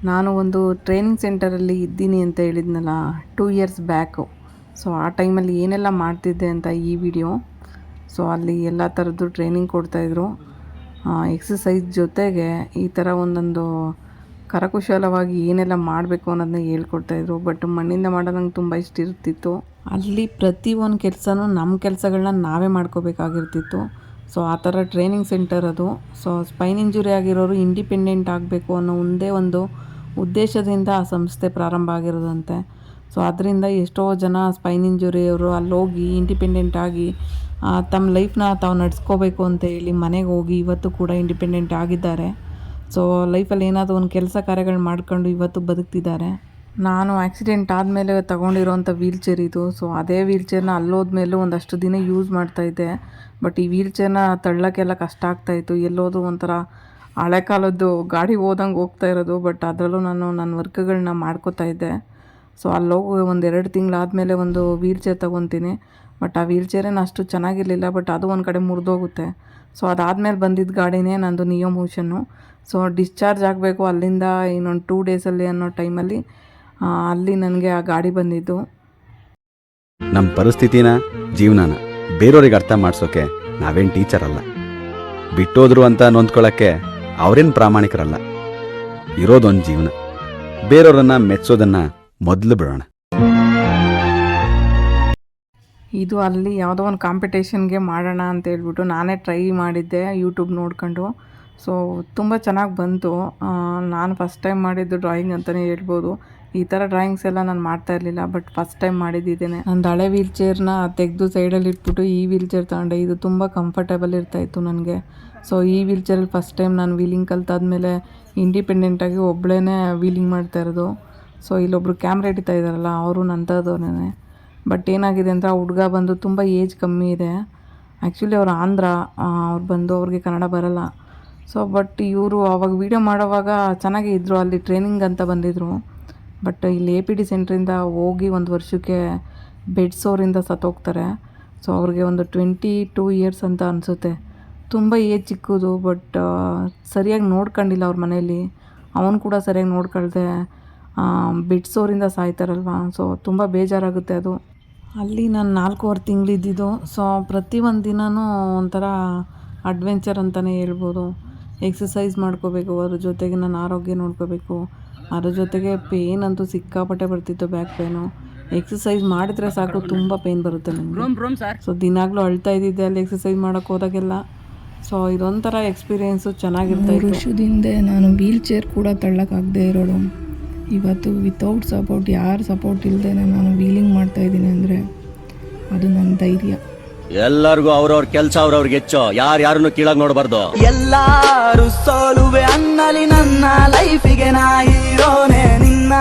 ನಾನು ಒಂದು ಟ್ರೈನಿಂಗ್ ಸೆಂಟರಲ್ಲಿ ಇದ್ದೀನಿ ಅಂತ ಹೇಳಿದ್ನಲ್ಲ 2 ಇಯರ್ಸ್ ಬ್ಯಾಕು. ಸೊ ಆ ಟೈಮಲ್ಲಿ ಏನೆಲ್ಲ ಮಾಡ್ತಿದ್ದೆ ಅಂತ ಈ ವಿಡಿಯೋ. ಸೊ ಅಲ್ಲಿ ಎಲ್ಲ ಥರದ್ದು ಟ್ರೈನಿಂಗ್ ಕೊಡ್ತಾಯಿದ್ರು. ಎಕ್ಸಸೈಸ್ ಜೊತೆಗೆ ಈ ಥರ ಒಂದೊಂದು ಕರಕುಶಲವಾಗಿ ಏನೆಲ್ಲ ಮಾಡಬೇಕು ಅನ್ನೋದನ್ನ ಹೇಳ್ಕೊಡ್ತಾಯಿದ್ರು. ಬಟ್ ಮಣ್ಣಿಂದ ಮಾಡೋದು ನಂಗೆ ತುಂಬ ಇಷ್ಟ ಇರ್ತಿತ್ತು. ಅಲ್ಲಿ ಪ್ರತಿಯೊಂದು ಕೆಲಸನೂ ನಮ್ಮ ಕೆಲಸಗಳನ್ನ ನಾವೇ ಮಾಡ್ಕೋಬೇಕಾಗಿರ್ತಿತ್ತು. ಸೊ ಆ ಥರ ಟ್ರೈನಿಂಗ್ ಸೆಂಟರ್ ಅದು. ಸೊ ಸ್ಪೈನ್ ಇಂಜುರಿ ಆಗಿರೋರು ಇಂಡಿಪೆಂಡೆಂಟ್ ಆಗಬೇಕು ಅನ್ನೋ ಒಂದೇ ಒಂದು ಉದ್ದೇಶದಿಂದ ಆ ಸಂಸ್ಥೆ ಪ್ರಾರಂಭ ಆಗಿರೋದಂತೆ. ಸೊ ಅದರಿಂದ ಎಷ್ಟೋ ಜನ ಸ್ಪೈನ್ ಇಂಜುರಿಯವರು ಅಲ್ಲೋಗಿ ಇಂಡಿಪೆಂಡೆಂಟ್ ಆಗಿ ತಮ್ಮ ಲೈಫ್ನ ತಾವು ನಡೆಸ್ಕೋಬೇಕು ಅಂತ ಹೇಳಿ ಮನೆಗೆ ಹೋಗಿ ಇವತ್ತು ಕೂಡ ಇಂಡಿಪೆಂಡೆಂಟ್ ಆಗಿದ್ದಾರೆ. ಸೊ ಲೈಫಲ್ಲಿ ಏನಾದರೂ ಒಂದು ಕೆಲಸ ಕಾರ್ಯಗಳು ಮಾಡ್ಕೊಂಡು ಇವತ್ತು ಬದುಕ್ತಿದ್ದಾರೆ. ನಾನು ಆಕ್ಸಿಡೆಂಟ್ ಆದಮೇಲೆ ತೊಗೊಂಡಿರೋಂಥ ವೀಲ್ ಚೇರ್ ಇದು. ಸೊ ಅದೇ ವೀಲ್ ಚೇರ್ನ ಅಲ್ಲೋದ್ಮೇಲೂ ಒಂದಷ್ಟು ದಿನ ಯೂಸ್ ಮಾಡ್ತಾಯಿದ್ದೆ. ಬಟ್ ಈ ವೀಲ್ ಚೇರ್ನ ತಳ್ಳೋಕ್ಕೆಲ್ಲ ಕಷ್ಟ ಆಗ್ತಾಯಿತ್ತು. ಎಲ್ಲೋದು ಒಂಥರ ಹಳೆ ಕಾಲದ್ದು ಗಾಡಿ ಹೋದಂಗೆ ಹೋಗ್ತಾ ಇರೋದು. ಬಟ್ ಅದರಲ್ಲೂ ನಾನು ನನ್ನ ವರ್ಕ್ಗಳನ್ನ ಮಾಡ್ಕೋತಾ ಇದ್ದೆ. ಸೊ ಅಲ್ಲೋಗಿ 1-2 ತಿಂಗಳಾದಮೇಲೆ ಒಂದು ವೀಲ್ ಚೇರ್ ತೊಗೊತೀನಿ. ಬಟ್ ಆ ವೀಲ್ ಚೇರೇನು ಅಷ್ಟು ಚೆನ್ನಾಗಿರಲಿಲ್ಲ. ಬಟ್ ಅದು ಒಂದು ಕಡೆ ಮುರಿದೋಗುತ್ತೆ. ಸೊ ಅದಾದಮೇಲೆ ಬಂದಿದ್ದ ಗಾಡಿನೇ ನಂದು ನಿಯೋ ಮೋಷನ್ನು. ಸೊ ಡಿಸ್ಚಾರ್ಜ್ ಆಗಬೇಕು ಅಲ್ಲಿಂದ ಇನ್ನೊಂದು 2 ಡೇಸಲ್ಲಿ ಅನ್ನೋ ಟೈಮಲ್ಲಿ ಅಲ್ಲಿ ನನಗೆ ಆ ಗಾಡಿ ಬಂದಿದ್ದು. ನಮ್ಮ ಪರಿಸ್ಥಿತಿನ ಜೀವನನ ಬೇರೆಯವ್ರಿಗೆ ಅರ್ಥ ಮಾಡಿಸೋಕೆ ನಾವೇನು ಟೀಚರ್ ಅಲ್ಲ. ಬಿಟ್ಟೋದ್ರು ಅಂತ ನೊಂದ್ಕೊಳ್ಳೋಕ್ಕೆ ಅವರೇನು ಪ್ರಾಮಾಣಿಕರಲ್ಲ. ಇರೋದೊಂದು ಜೀವನ. ಬೇರೆಯವ್ರನ್ನ ಮೆಚ್ಚೋದನ್ನು ಮೊದಲು ಬಿಡೋಣ. ಇದು ಅಲ್ಲಿ ಯಾವುದೋ ಒಂದು ಕಾಂಪಿಟೇಷನ್ಗೆ ಮಾಡೋಣ ಅಂತ ಹೇಳ್ಬಿಟ್ಟು ನಾನೇ ಟ್ರೈ ಮಾಡಿದ್ದೆ ಯೂಟ್ಯೂಬ್ ನೋಡ್ಕೊಂಡು. ಸೊ ತುಂಬ ಚೆನ್ನಾಗಿ ಬಂತು. ನಾನು ಫಸ್ಟ್ ಟೈಮ್ ಮಾಡಿದ್ದು ಡ್ರಾಯಿಂಗ್ ಅಂತಲೇ ಹೇಳ್ಬೋದು. ಈ ಥರ ಡ್ರಾಯಿಂಗ್ಸ್ ಎಲ್ಲ ನಾನು ಮಾಡ್ತಾ ಇರಲಿಲ್ಲ. ಬಟ್ ಫಸ್ಟ್ ಟೈಮ್ ಮಾಡಿದ್ದಿದ್ದೇನೆ. ನಂದು ಹಳೆ ವೀಲ್ ಚೇರ್ನ ತೆಗೆದು ಸೈಡಲ್ಲಿ ಇಟ್ಬಿಟ್ಟು ಈ ವೀಲ್ ಚೇರ್ ತಗೊಂಡೆ. ಇದು ತುಂಬ ಕಂಫರ್ಟೇಬಲ್ ಇರ್ತಾಯಿತ್ತು ನನಗೆ. ಸೊ ಈ ವೀಲ್ ಚೇರಲ್ಲಿ ಫಸ್ಟ್ ಟೈಮ್ ನಾನು ವೀಲಿಂಗ್ ಕಲ್ತಾದ್ಮೇಲೆ ಇಂಡಿಪೆಂಡೆಂಟಾಗಿ ಒಬ್ಬಳೇ ವೀಲಿಂಗ್ ಮಾಡ್ತಾ ಇರೋದು. ಸೊ ಇಲ್ಲೊಬ್ರು ಕ್ಯಾಮ್ರಾ ಹಿಡಿತಾ ಇದ್ದಾರಲ್ಲ ಅವರು ನಂತರದವನೇ. ಬಟ್ ಏನಾಗಿದೆ ಅಂದರೆ ಆ ಹುಡುಗ ಬಂದು ತುಂಬ ಏಜ್ ಕಮ್ಮಿ ಇದೆ. ಆ್ಯಕ್ಚುಲಿ ಅವ್ರು ಆಂಧ್ರ. ಅವ್ರು ಬಂದು ಅವ್ರಿಗೆ ಕನ್ನಡ ಬರಲ್ಲ. ಸೊ ಬಟ್ ಇವರು ಅವಾಗ ವೀಡಿಯೋ ಮಾಡೋವಾಗ ಚೆನ್ನಾಗೇ ಇದ್ದರು. ಅಲ್ಲಿ ಟ್ರೈನಿಂಗ್ ಅಂತ ಬಂದಿದ್ದರು. ಬಟ್ ಇಲ್ಲಿ APD ಸೆಂಟ್ರಿಂದ ಹೋಗಿ 1 ವರ್ಷಕ್ಕೆ ಬೆಡ್ ಸೋರಿಂದ ಸತ್ತೋಗ್ತಾರೆ. ಸೊ ಅವ್ರಿಗೆ ಒಂದು 22 ಇಯರ್ಸ್ ಅಂತ ಅನಿಸುತ್ತೆ. ತುಂಬ ಏಜ್ ಚಿಕ್ಕದು. ಬಟ್ ಸರಿಯಾಗಿ ನೋಡ್ಕೊಂಡಿಲ್ಲ ಅವ್ರ ಮನೇಲಿ. ಅವನು ಕೂಡ ಸರಿಯಾಗಿ ನೋಡ್ಕೊಳ್ದೆ ಬೆಡ್ ಸೋರಿಂದ ಸಾಯ್ತಾರಲ್ವ. ಸೊ ತುಂಬ ಬೇಜಾರಾಗುತ್ತೆ ಅದು. ಅಲ್ಲಿ ನಾನು 4.5 ತಿಂಗಳಿದ್ದಿದ್ದು. ಸೊ ಪ್ರತಿಯೊಂದು ದಿನವೂ ಒಂಥರ ಅಡ್ವೆಂಚರ್ ಅಂತಲೇ ಹೇಳ್ಬೋದು. ಎಕ್ಸಸೈಸ್ ಮಾಡ್ಕೋಬೇಕು, ಅದ್ರ ಜೊತೆಗೆ ನನ್ನ ಆರೋಗ್ಯ ನೋಡ್ಕೋಬೇಕು. ಅದ್ರ ಜೊತೆಗೆ ಪೇನ್ ಅಂತೂ ಸಿಕ್ಕಾಪಟ್ಟೆ ಬರ್ತಿತ್ತು, ಬ್ಯಾಕ್ ಪೇನು. ಎಕ್ಸಸೈಸ್ ಮಾಡಿದ್ರೆ ಸಾಕು ತುಂಬ ಪೇನ್ ಬರುತ್ತೆ ನನಗೆ. ಸೊ ದಿನಾಗಲೂ ಅಳ್ತಾ ಇದ್ದಿದ್ದೆ ಅಲ್ಲಿ ಎಕ್ಸಸೈಸ್ ಮಾಡೋಕ್ಕೆ ಹೋದಾಗೆಲ್ಲ. ಸೊ ಇದೊಂಥರ ಎಕ್ಸ್ಪೀರಿಯೆನ್ಸು ಚೆನ್ನಾಗಿರ್ತಾಯಿತ್ತು. ವರ್ಷದಿಂದ ನಾನು ವೀಲ್ ಚೇರ್ ಕೂಡ ತಳ್ಳೋಕ್ಕಾಗದೇ ಇರೋದು. ಇವತ್ತು ವಿತೌಟ್ ಸಪೋರ್ಟ್, ಯಾರ ಸಪೋರ್ಟ್ ಇಲ್ಲದೆ ನಾನು ವೀಲಿಂಗ್ ಮಾಡ್ತಾಯಿದ್ದೀನಿ ಅಂದರೆ ಅದು ನನ್ನ ಧೈರ್ಯ. ಎಲ್ಲರಿಗೂ ಅವ್ರವ್ರ ಕೆಲಸ ಅವ್ರವ್ರಿಗೆ ಹೆಚ್ಚು. ಯಾರನ್ನು ಕೀಳಾಗಿ ನೋಡಬಾರ್ದು. ಎಲ್ಲಾರು ಸೋಲುವೆ ಅನ್ನಲಿ ನನ್ನ ಲೈಫಿಗೆ ನಾ ಹೀರೋನೆ. ನಿನ್ನ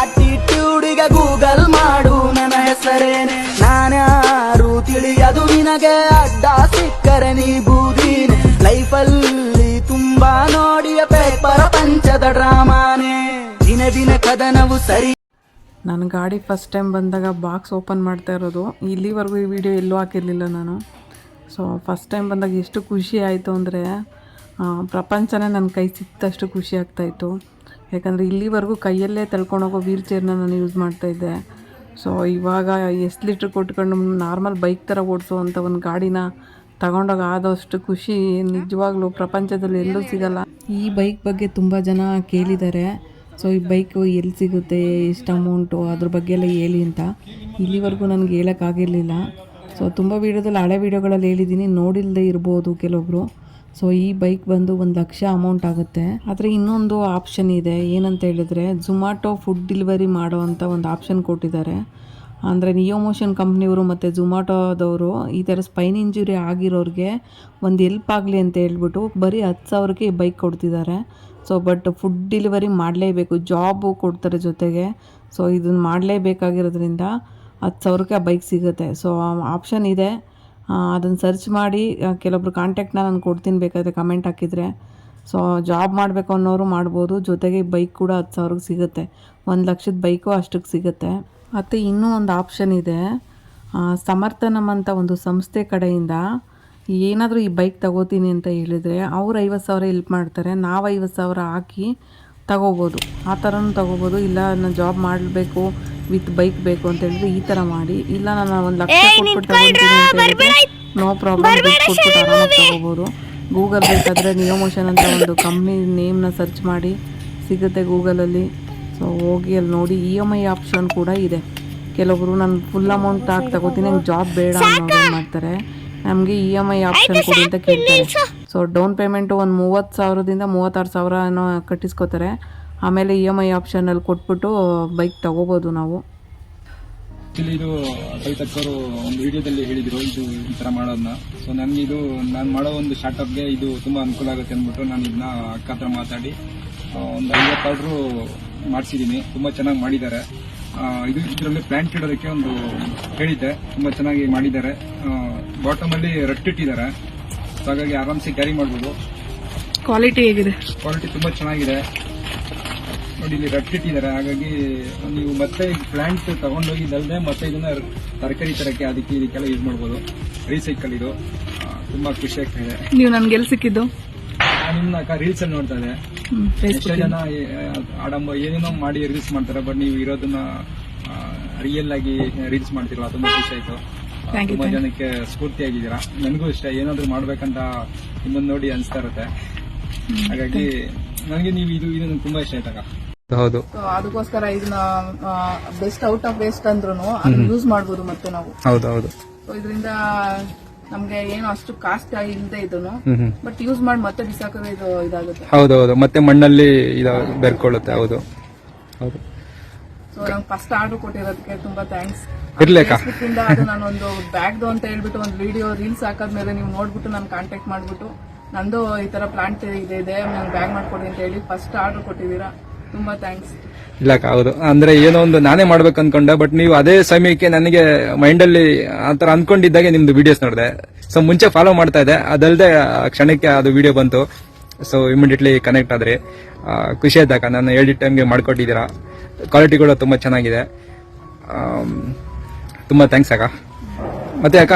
ಆಟಿಟ್ಯೂಡಿಗೆ ಗೂಗಲ್ ಮಾಡು ನನ್ನ ಹೆಸರೇನೆ. ನಾನ್ಯಾರು ತಿಳಿಯದು ನಿನಗೆ, ಅಡ್ಡ ಸಿಕ್ಕರೆ ನೀ ಬೂದೀನೆ. ಲೈಫಲ್ಲಿ ತುಂಬಾ ನೋಡಿಯ ಪೇಪರ್ ಪಂಚದ ಡ್ರಾಮಾನೆ. ದಿನ ದಿನ ಕದನವು ಸರಿ. ನನ್ನ ಗಾಡಿ ಫಸ್ಟ್ ಟೈಮ್ ಬಂದಾಗ ಬಾಕ್ಸ್ ಓಪನ್ ಮಾಡ್ತಾ ಇರೋದು. ಇಲ್ಲಿವರೆಗೂ ಈ ವಿಡಿಯೋ ಎಲ್ಲೂ ಹಾಕಿರಲಿಲ್ಲ ನಾನು. ಸೊ ಫಸ್ಟ್ ಟೈಮ್ ಬಂದಾಗ ಎಷ್ಟು ಖುಷಿ ಆಯಿತು ಅಂದರೆ ಪ್ರಪಂಚನೇ ನನ್ನ ಕೈ ಸಿಕ್ತಷ್ಟು ಖುಷಿ ಆಗ್ತಾಯಿತ್ತು. ಯಾಕಂದರೆ ಇಲ್ಲಿವರೆಗೂ ಕೈಯಲ್ಲೇ ತಳ್ಕೊಂಡೋಗೋ ವೀಲ್ ಚೇರ್ನ ನಾನು ಯೂಸ್ ಮಾಡ್ತಾಯಿದ್ದೆ. ಸೊ ಇವಾಗ ಎಷ್ಟು ಲೀಟ್ರ್ ಕೊಟ್ಕೊಂಡು ನಾರ್ಮಲ್ ಬೈಕ್ ಥರ ಓಡಿಸೋ ಅಂಥ ಒಂದು ಗಾಡಿನ ತಗೊಂಡೋಗ ಆದಷ್ಟು ಖುಷಿ ನಿಜವಾಗ್ಲೂ ಪ್ರಪಂಚದಲ್ಲಿ ಎಲ್ಲೂ ಸಿಗಲ್ಲ. ಈ ಬೈಕ್ ಬಗ್ಗೆ ತುಂಬ ಜನ ಕೇಳಿದ್ದಾರೆ. ಸೊ ಈ ಬೈಕು ಎಲ್ಲಿ ಸಿಗುತ್ತೆ, ಎಷ್ಟು ಅಮೌಂಟು, ಅದ್ರ ಬಗ್ಗೆ ಎಲ್ಲ ಹೇಳಿ ಅಂತ. ಇಲ್ಲಿವರೆಗೂ ನನಗೆ ಹೇಳೋಕ್ಕಾಗಿರಲಿಲ್ಲ. ಸೊ ತುಂಬ ವೀಡಿಯೋದಲ್ಲಿ ಹಳೆ ವೀಡಿಯೋಗಳಲ್ಲಿ ಹೇಳಿದ್ದೀನಿ, ನೋಡಿಲ್ಲದೆ ಇರ್ಬೋದು ಕೆಲವೊಬ್ಬರು. ಸೊ ಈ ಬೈಕ್ ಬಂದು 1 ಲಕ್ಷ ಅಮೌಂಟ್ ಆಗುತ್ತೆ. ಆದರೆ ಇನ್ನೊಂದು ಆಪ್ಷನ್ ಇದೆ. ಏನಂತ ಹೇಳಿದ್ರೆ ಝೊಮ್ಯಾಟೊ ಫುಡ್ ಡೆಲಿವರಿ ಮಾಡೋ ಅಂಥ ಒಂದು ಆಪ್ಷನ್ ಕೊಟ್ಟಿದ್ದಾರೆ. ಅಂದರೆ ನಿಯೋ ಮೋಷನ್ ಕಂಪ್ನಿಯವರು ಮತ್ತು ಝೊಮ್ಯಾಟೊದವರು ಈ ಥರ ಸ್ಪೈನ್ ಇಂಜುರಿ ಆಗಿರೋರಿಗೆ ಒಂದು ಹೆಲ್ಪ್ ಆಗಲಿ ಅಂತ ಹೇಳ್ಬಿಟ್ಟು ಬರೀ 10,000ಕ್ಕೆ ಈ ಬೈಕ್ ಕೊಡ್ತಿದ್ದಾರೆ. ಸೊ ಬಟ್ ಫುಡ್ ಡೆಲಿವರಿ ಮಾಡಲೇಬೇಕು, ಜಾಬು ಕೊಡ್ತಾರೆ ಜೊತೆಗೆ. ಸೊ ಇದನ್ನು ಮಾಡಲೇಬೇಕಾಗಿರೋದ್ರಿಂದ 10,000ಕ್ಕೆ ಆ ಬೈಕ್ ಸಿಗುತ್ತೆ. ಸೊ ಆಪ್ಷನ್ ಇದೆ. ಅದನ್ನು ಸರ್ಚ್ ಮಾಡಿ ಕೆಲವೊಬ್ರು ಕಾಂಟ್ಯಾಕ್ಟ್ನ ನಾನು ಕೊಡ್ತೀನಿ, ಬೇಕಾದರೆ ಕಮೆಂಟ್ ಹಾಕಿದರೆ. ಸೊ ಜಾಬ್ ಮಾಡಬೇಕು ಅನ್ನೋರು ಮಾಡ್ಬೋದು. ಜೊತೆಗೆ ಬೈಕ್ ಕೂಡ 10,000ಕ್ಕೆ ಸಿಗುತ್ತೆ. 1 ಲಕ್ಷದ ಬೈಕು ಅಷ್ಟಕ್ಕೆ ಸಿಗುತ್ತೆ. ಮತ್ತು ಇನ್ನೂ ಒಂದು ಆಪ್ಷನ್ ಇದೆ. ಸಮರ್ಥನಮ್ ಅಂತ ಒಂದು ಸಂಸ್ಥೆ ಕಡೆಯಿಂದ ಏನಾದರೂ ಈ ಬೈಕ್ ತಗೋತೀನಿ ಅಂತ ಹೇಳಿದರೆ ಅವ್ರು 50,000 ಹೆಲ್ಪ್ ಮಾಡ್ತಾರೆ. ನಾವು 50,000 ಹಾಕಿ ತಗೋಬೋದು. ಆ ಥರನೂ ತಗೋಬೋದು. ಇಲ್ಲ ನಾನು ಜಾಬ್ ಮಾಡಬೇಕು ವಿತ್ ಬೈಕ್ ಬೇಕು ಅಂತ ಹೇಳಿದ್ರೆ ಈ ಥರ ಮಾಡಿ. ಇಲ್ಲ ನಾನು 1 ಲಕ್ಷ ಕೊಟ್ಬಿಟ್ಟು ತಗೊತೀನಿ ಅಂತ ಹೇಳಿದ್ರೆ ನೋ ಪ್ರಾಬ್ಲಮ್, ದುಡ್ಡು ಕೊಟ್ಬಿಟ್ಟು ಆರಾಮಾಗಿ ತಗೋಬೋದು. ಗೂಗಲ್ ಬೇಕಾದರೆ ನಿಯೋಮೋಷನ್ ಅಂತ ಒಂದು ಕಂಪ್ನಿ ನೇಮ್ನ ಸರ್ಚ್ ಮಾಡಿ ಸಿಗುತ್ತೆ ಗೂಗಲಲ್ಲಿ. ಸೊ ಹೋಗಿ ಅಲ್ಲಿ ನೋಡಿ. EMI ಆಪ್ಷನ್ ಕೂಡ ಇದೆ. ಕೆಲವೊಬ್ಬರು ನಾನು ಫುಲ್ ಅಮೌಂಟ್ ಹಾಕಿ ತಗೋತೀನಿ, ನಂಗೆ ಜಾಬ್ ಬೇಡ ಅನ್ನೋರು ಏನು ಮಾಡ್ತಾರೆ, ನಮಗೆ EMI ಆಪ್ಷನ್ ಕೊಡಿ ಅಂತ ಕೇಳ್ತಾರೆ. ಸೊ ಡೌನ್ ಪೇಮೆಂಟು ಒಂದು 30,000ದಿಂದ 36,000 ಏನೋ ಕಟ್ಟಿಸ್ಕೋತಾರೆ. ಆಮೇಲೆ EMI ಆಪ್ಷನಲ್ಲಿ ಕೊಟ್ಬಿಟ್ಟು ಬೈಕ್ ತಗೋಬೋದು ನಾವು. ಆ್ಯಕ್ಚುಲಿ ಇದು ಕವಿತಕ್ಕವರು ಒಂದು ವಿಡಿಯೋದಲ್ಲಿ ಹೇಳಿದರು ಇದು ಈ ಥರ ಮಾಡೋದನ್ನ. ಸೊ ನನಗೆ ಇದು ನಾನು ಮಾಡೋ ಒಂದು ಸ್ಟಾರ್ಟಪ್ಗೆ ಇದು ತುಂಬ ಅನುಕೂಲ ಆಗುತ್ತೆ ಅಂದ್ಬಿಟ್ಟು ನಾನು ಇದನ್ನ ಅಕ್ಕ ಹತ್ರ ಮಾತಾಡಿ ಒಂದು 50 ಆರ್ಡ್ರು ಮಾಡಿಸಿದ್ದೀನಿ. ತುಂಬ ಚೆನ್ನಾಗಿ ಮಾಡಿದ್ದಾರೆ. ಇದು ಇದರಲ್ಲಿ ಪ್ಲಾಂಟ್ ಇಡೋದಕ್ಕೆ ಒಂದು ಹೇಳಿದ್ದೆ, ತುಂಬ ಚೆನ್ನಾಗಿ ಮಾಡಿದ್ದಾರೆ. ಬಾಟಮಲ್ಲಿ ರಟ್ಟಿಟ್ಟಿದ್ದಾರೆ, ಸೊ ಹಾಗಾಗಿ ಆರಾಮ್ಸೆ ಕ್ಯಾರಿ ಮಾಡ್ಬೋದು. ಕ್ವಾಲಿಟಿ ಹೇಗಿದೆ? ಕ್ವಾಲಿಟಿ ತುಂಬ ಚೆನ್ನಾಗಿದೆ ನೋಡಿ. ಇಲ್ಲಿ ರಟ್ಟಿಟ್ಟಿದ್ದಾರೆ, ಹಾಗಾಗಿ ನೀವು ಮತ್ತೆ ಪ್ಲಾಂಟ್ ತಗೊಂಡೋಗಿದ್ದಲ್ಲದೆ ಮತ್ತೆ ಇದನ್ನ ತರಕಾರಿ ತರಕ್ಕೆ ಅದಕ್ಕೆ ಇದಕ್ಕೆಲ್ಲ ಯೂಸ್ ಮಾಡ್ಬೋದು. ರೀಸೈಕಲ್ ಇದು ತುಂಬಾ ಖುಷಿ ಆಗ್ತಾ ಇದೆ. ನೀವು ನನ್ಗೆ ಎಲ್ಲಿ ಸಿಕ್ಕಿದ್ದು? ನಿಮ್ನ ರೀಲ್ಸ್ ಅಲ್ಲಿ ನೋಡ್ತಾ ಇದೆ. ಎಷ್ಟೋ ಜನ ಆಡಂಬ ಏನೇನೋ ಮಾಡಿ ರೀಲ್ಸ್ ಮಾಡ್ತಾರೆ, ಬಟ್ ನೀವು ಇರೋದನ್ನ ರಿಯಲ್ ಆಗಿ ರೀಲ್ಸ್ ಮಾಡ್ತಿರಲ್ಲ, ತುಂಬಾ ಖುಷಿ ಆಯ್ತು. ತುಂಬಾ ಜನಕ್ಕೆ ಸ್ಫೂರ್ತಿಯಾಗಿದ್ದೀರಾ. ನನಗೂ ಇಷ್ಟ, ಏನಾದ್ರು ಮಾಡ್ಬೇಕಂತ ನಿಮ್ಮನ್ನ ನೋಡಿ ಅನ್ಸ್ತಾ ಇರುತ್ತೆ. ಹಾಗಾಗಿ ನನಗೆ ನೀವು ಇದು ತುಂಬಾ ಇಷ್ಟ ಆಯ್ತಾಗ. ಹೌದು, ಅದಕ್ಕೋಸ್ಕರ ಇದನ್ನ ಬೆಸ್ಟ್ ಔಟ್ ಆಫ್ ವೇಸ್ಟ್ ಅಂದ್ರೂ ಅದನ್ನ ಯೂಸ್ ಮಾಡ್ಬೋದು ಮತ್ತೆ ನಾವು. ಹೌದು. ಸೊ ಇದರಿಂದ ನಮ್ಗೆ ಏನು ಅಷ್ಟು ಕಾಸ್ಟ್ ಇಲ್ಲದೆ ಇದನ್ನು ಬಟ್ ಯೂಸ್ ಮಾಡಿ ಮತ್ತೆ ಬಿಸಾಕೋದು ಇದು ಇದಾಗುತ್ತೆ. ಹೌದು, ಮತ್ತೆ ಮಣ್ಣಲ್ಲಿ ಬೆರ್ಕೊಳ್ಳುತ್ತೆ. ಹೌದು. ಸೊ ನಂಗೆ ಫಸ್ಟ್ ಆರ್ಡರ್ ಕೊಟ್ಟಿರೋದಕ್ಕೆ ತುಂಬಾ ಥ್ಯಾಂಕ್ಸ್. ಇರ್ಲೇಕ ಇಂದ ಅದು ನಾನೊಂದು ಬ್ಯಾಗ್ದು ಅಂತ ಹೇಳ್ಬಿಟ್ಟು ಒಂದು ವಿಡಿಯೋ ರೀಲ್ಸ್ ಹಾಕಾದ್ಮೇಲೆ ನೀವು ನೋಡ್ಬಿಟ್ಟು ನಾನು ಕಾಂಟ್ಯಾಕ್ಟ್ ಮಾಡ್ಬಿಟ್ಟು ನಂದು ಈ ತರ ಪ್ಲಾಂಟ್ ಇದೆ ನಾನು ಬ್ಯಾಗ್ ಮಾಡ್ಕೊಡಿ ಅಂತ ಹೇಳಿ ಫಸ್ಟ್ ಆರ್ಡರ್ ಕೊಟ್ಟಿದ್ದೀರಾ. ತುಂಬಾ ಥ್ಯಾಂಕ್ಸ್. ಇಲ್ಲಕ್ಕ, ಹೌದು. ಅಂದ್ರೆ ಏನೋ ಒಂದು ನಾನೇ ಮಾಡ್ಬೇಕು ಅನ್ಕೊಂಡೆ, ಬಟ್ ನೀವು ಅದೇ ಸಮಯಕ್ಕೆ ನನಗೆ ಮೈಂಡಲ್ಲಿ ಆತರ ಅನ್ಕೊಂಡಿದ್ದಾಗೆ ನಿಮ್ದು ವಿಡಿಯೋಸ್ ನೋಡಿದೆ. ಸೊ ಮುಂಚೆ ಫಾಲೋ ಮಾಡ್ತಾ ಇದ್ದೆ, ಅದಲ್ಲದೆ ಕ್ಷಣಕ್ಕೆ ಅದು ವಿಡಿಯೋ ಬಂತು. ಸೊ ಇಮಿಡಿಯೇಟ್ಲಿ ಕನೆಕ್ಟ್ ಆದ್ರೆ ಖುಷಿ ಆಯ್ತಕ್ಕ. ನಾನು ಹೇಳಿದ ಟೈಮ್ಗೆ ಮಾಡ್ಕೊಟ್ಟಿದ್ದೀರಾ. ಕ್ವಾಲಿಟಿ ಕೂಡ ತುಂಬಾ ಚೆನ್ನಾಗಿದೆ. ತುಂಬಾ ಥ್ಯಾಂಕ್ಸ್ ಅಕ್ಕ. ಮತ್ತೆ ಅಕ್ಕ,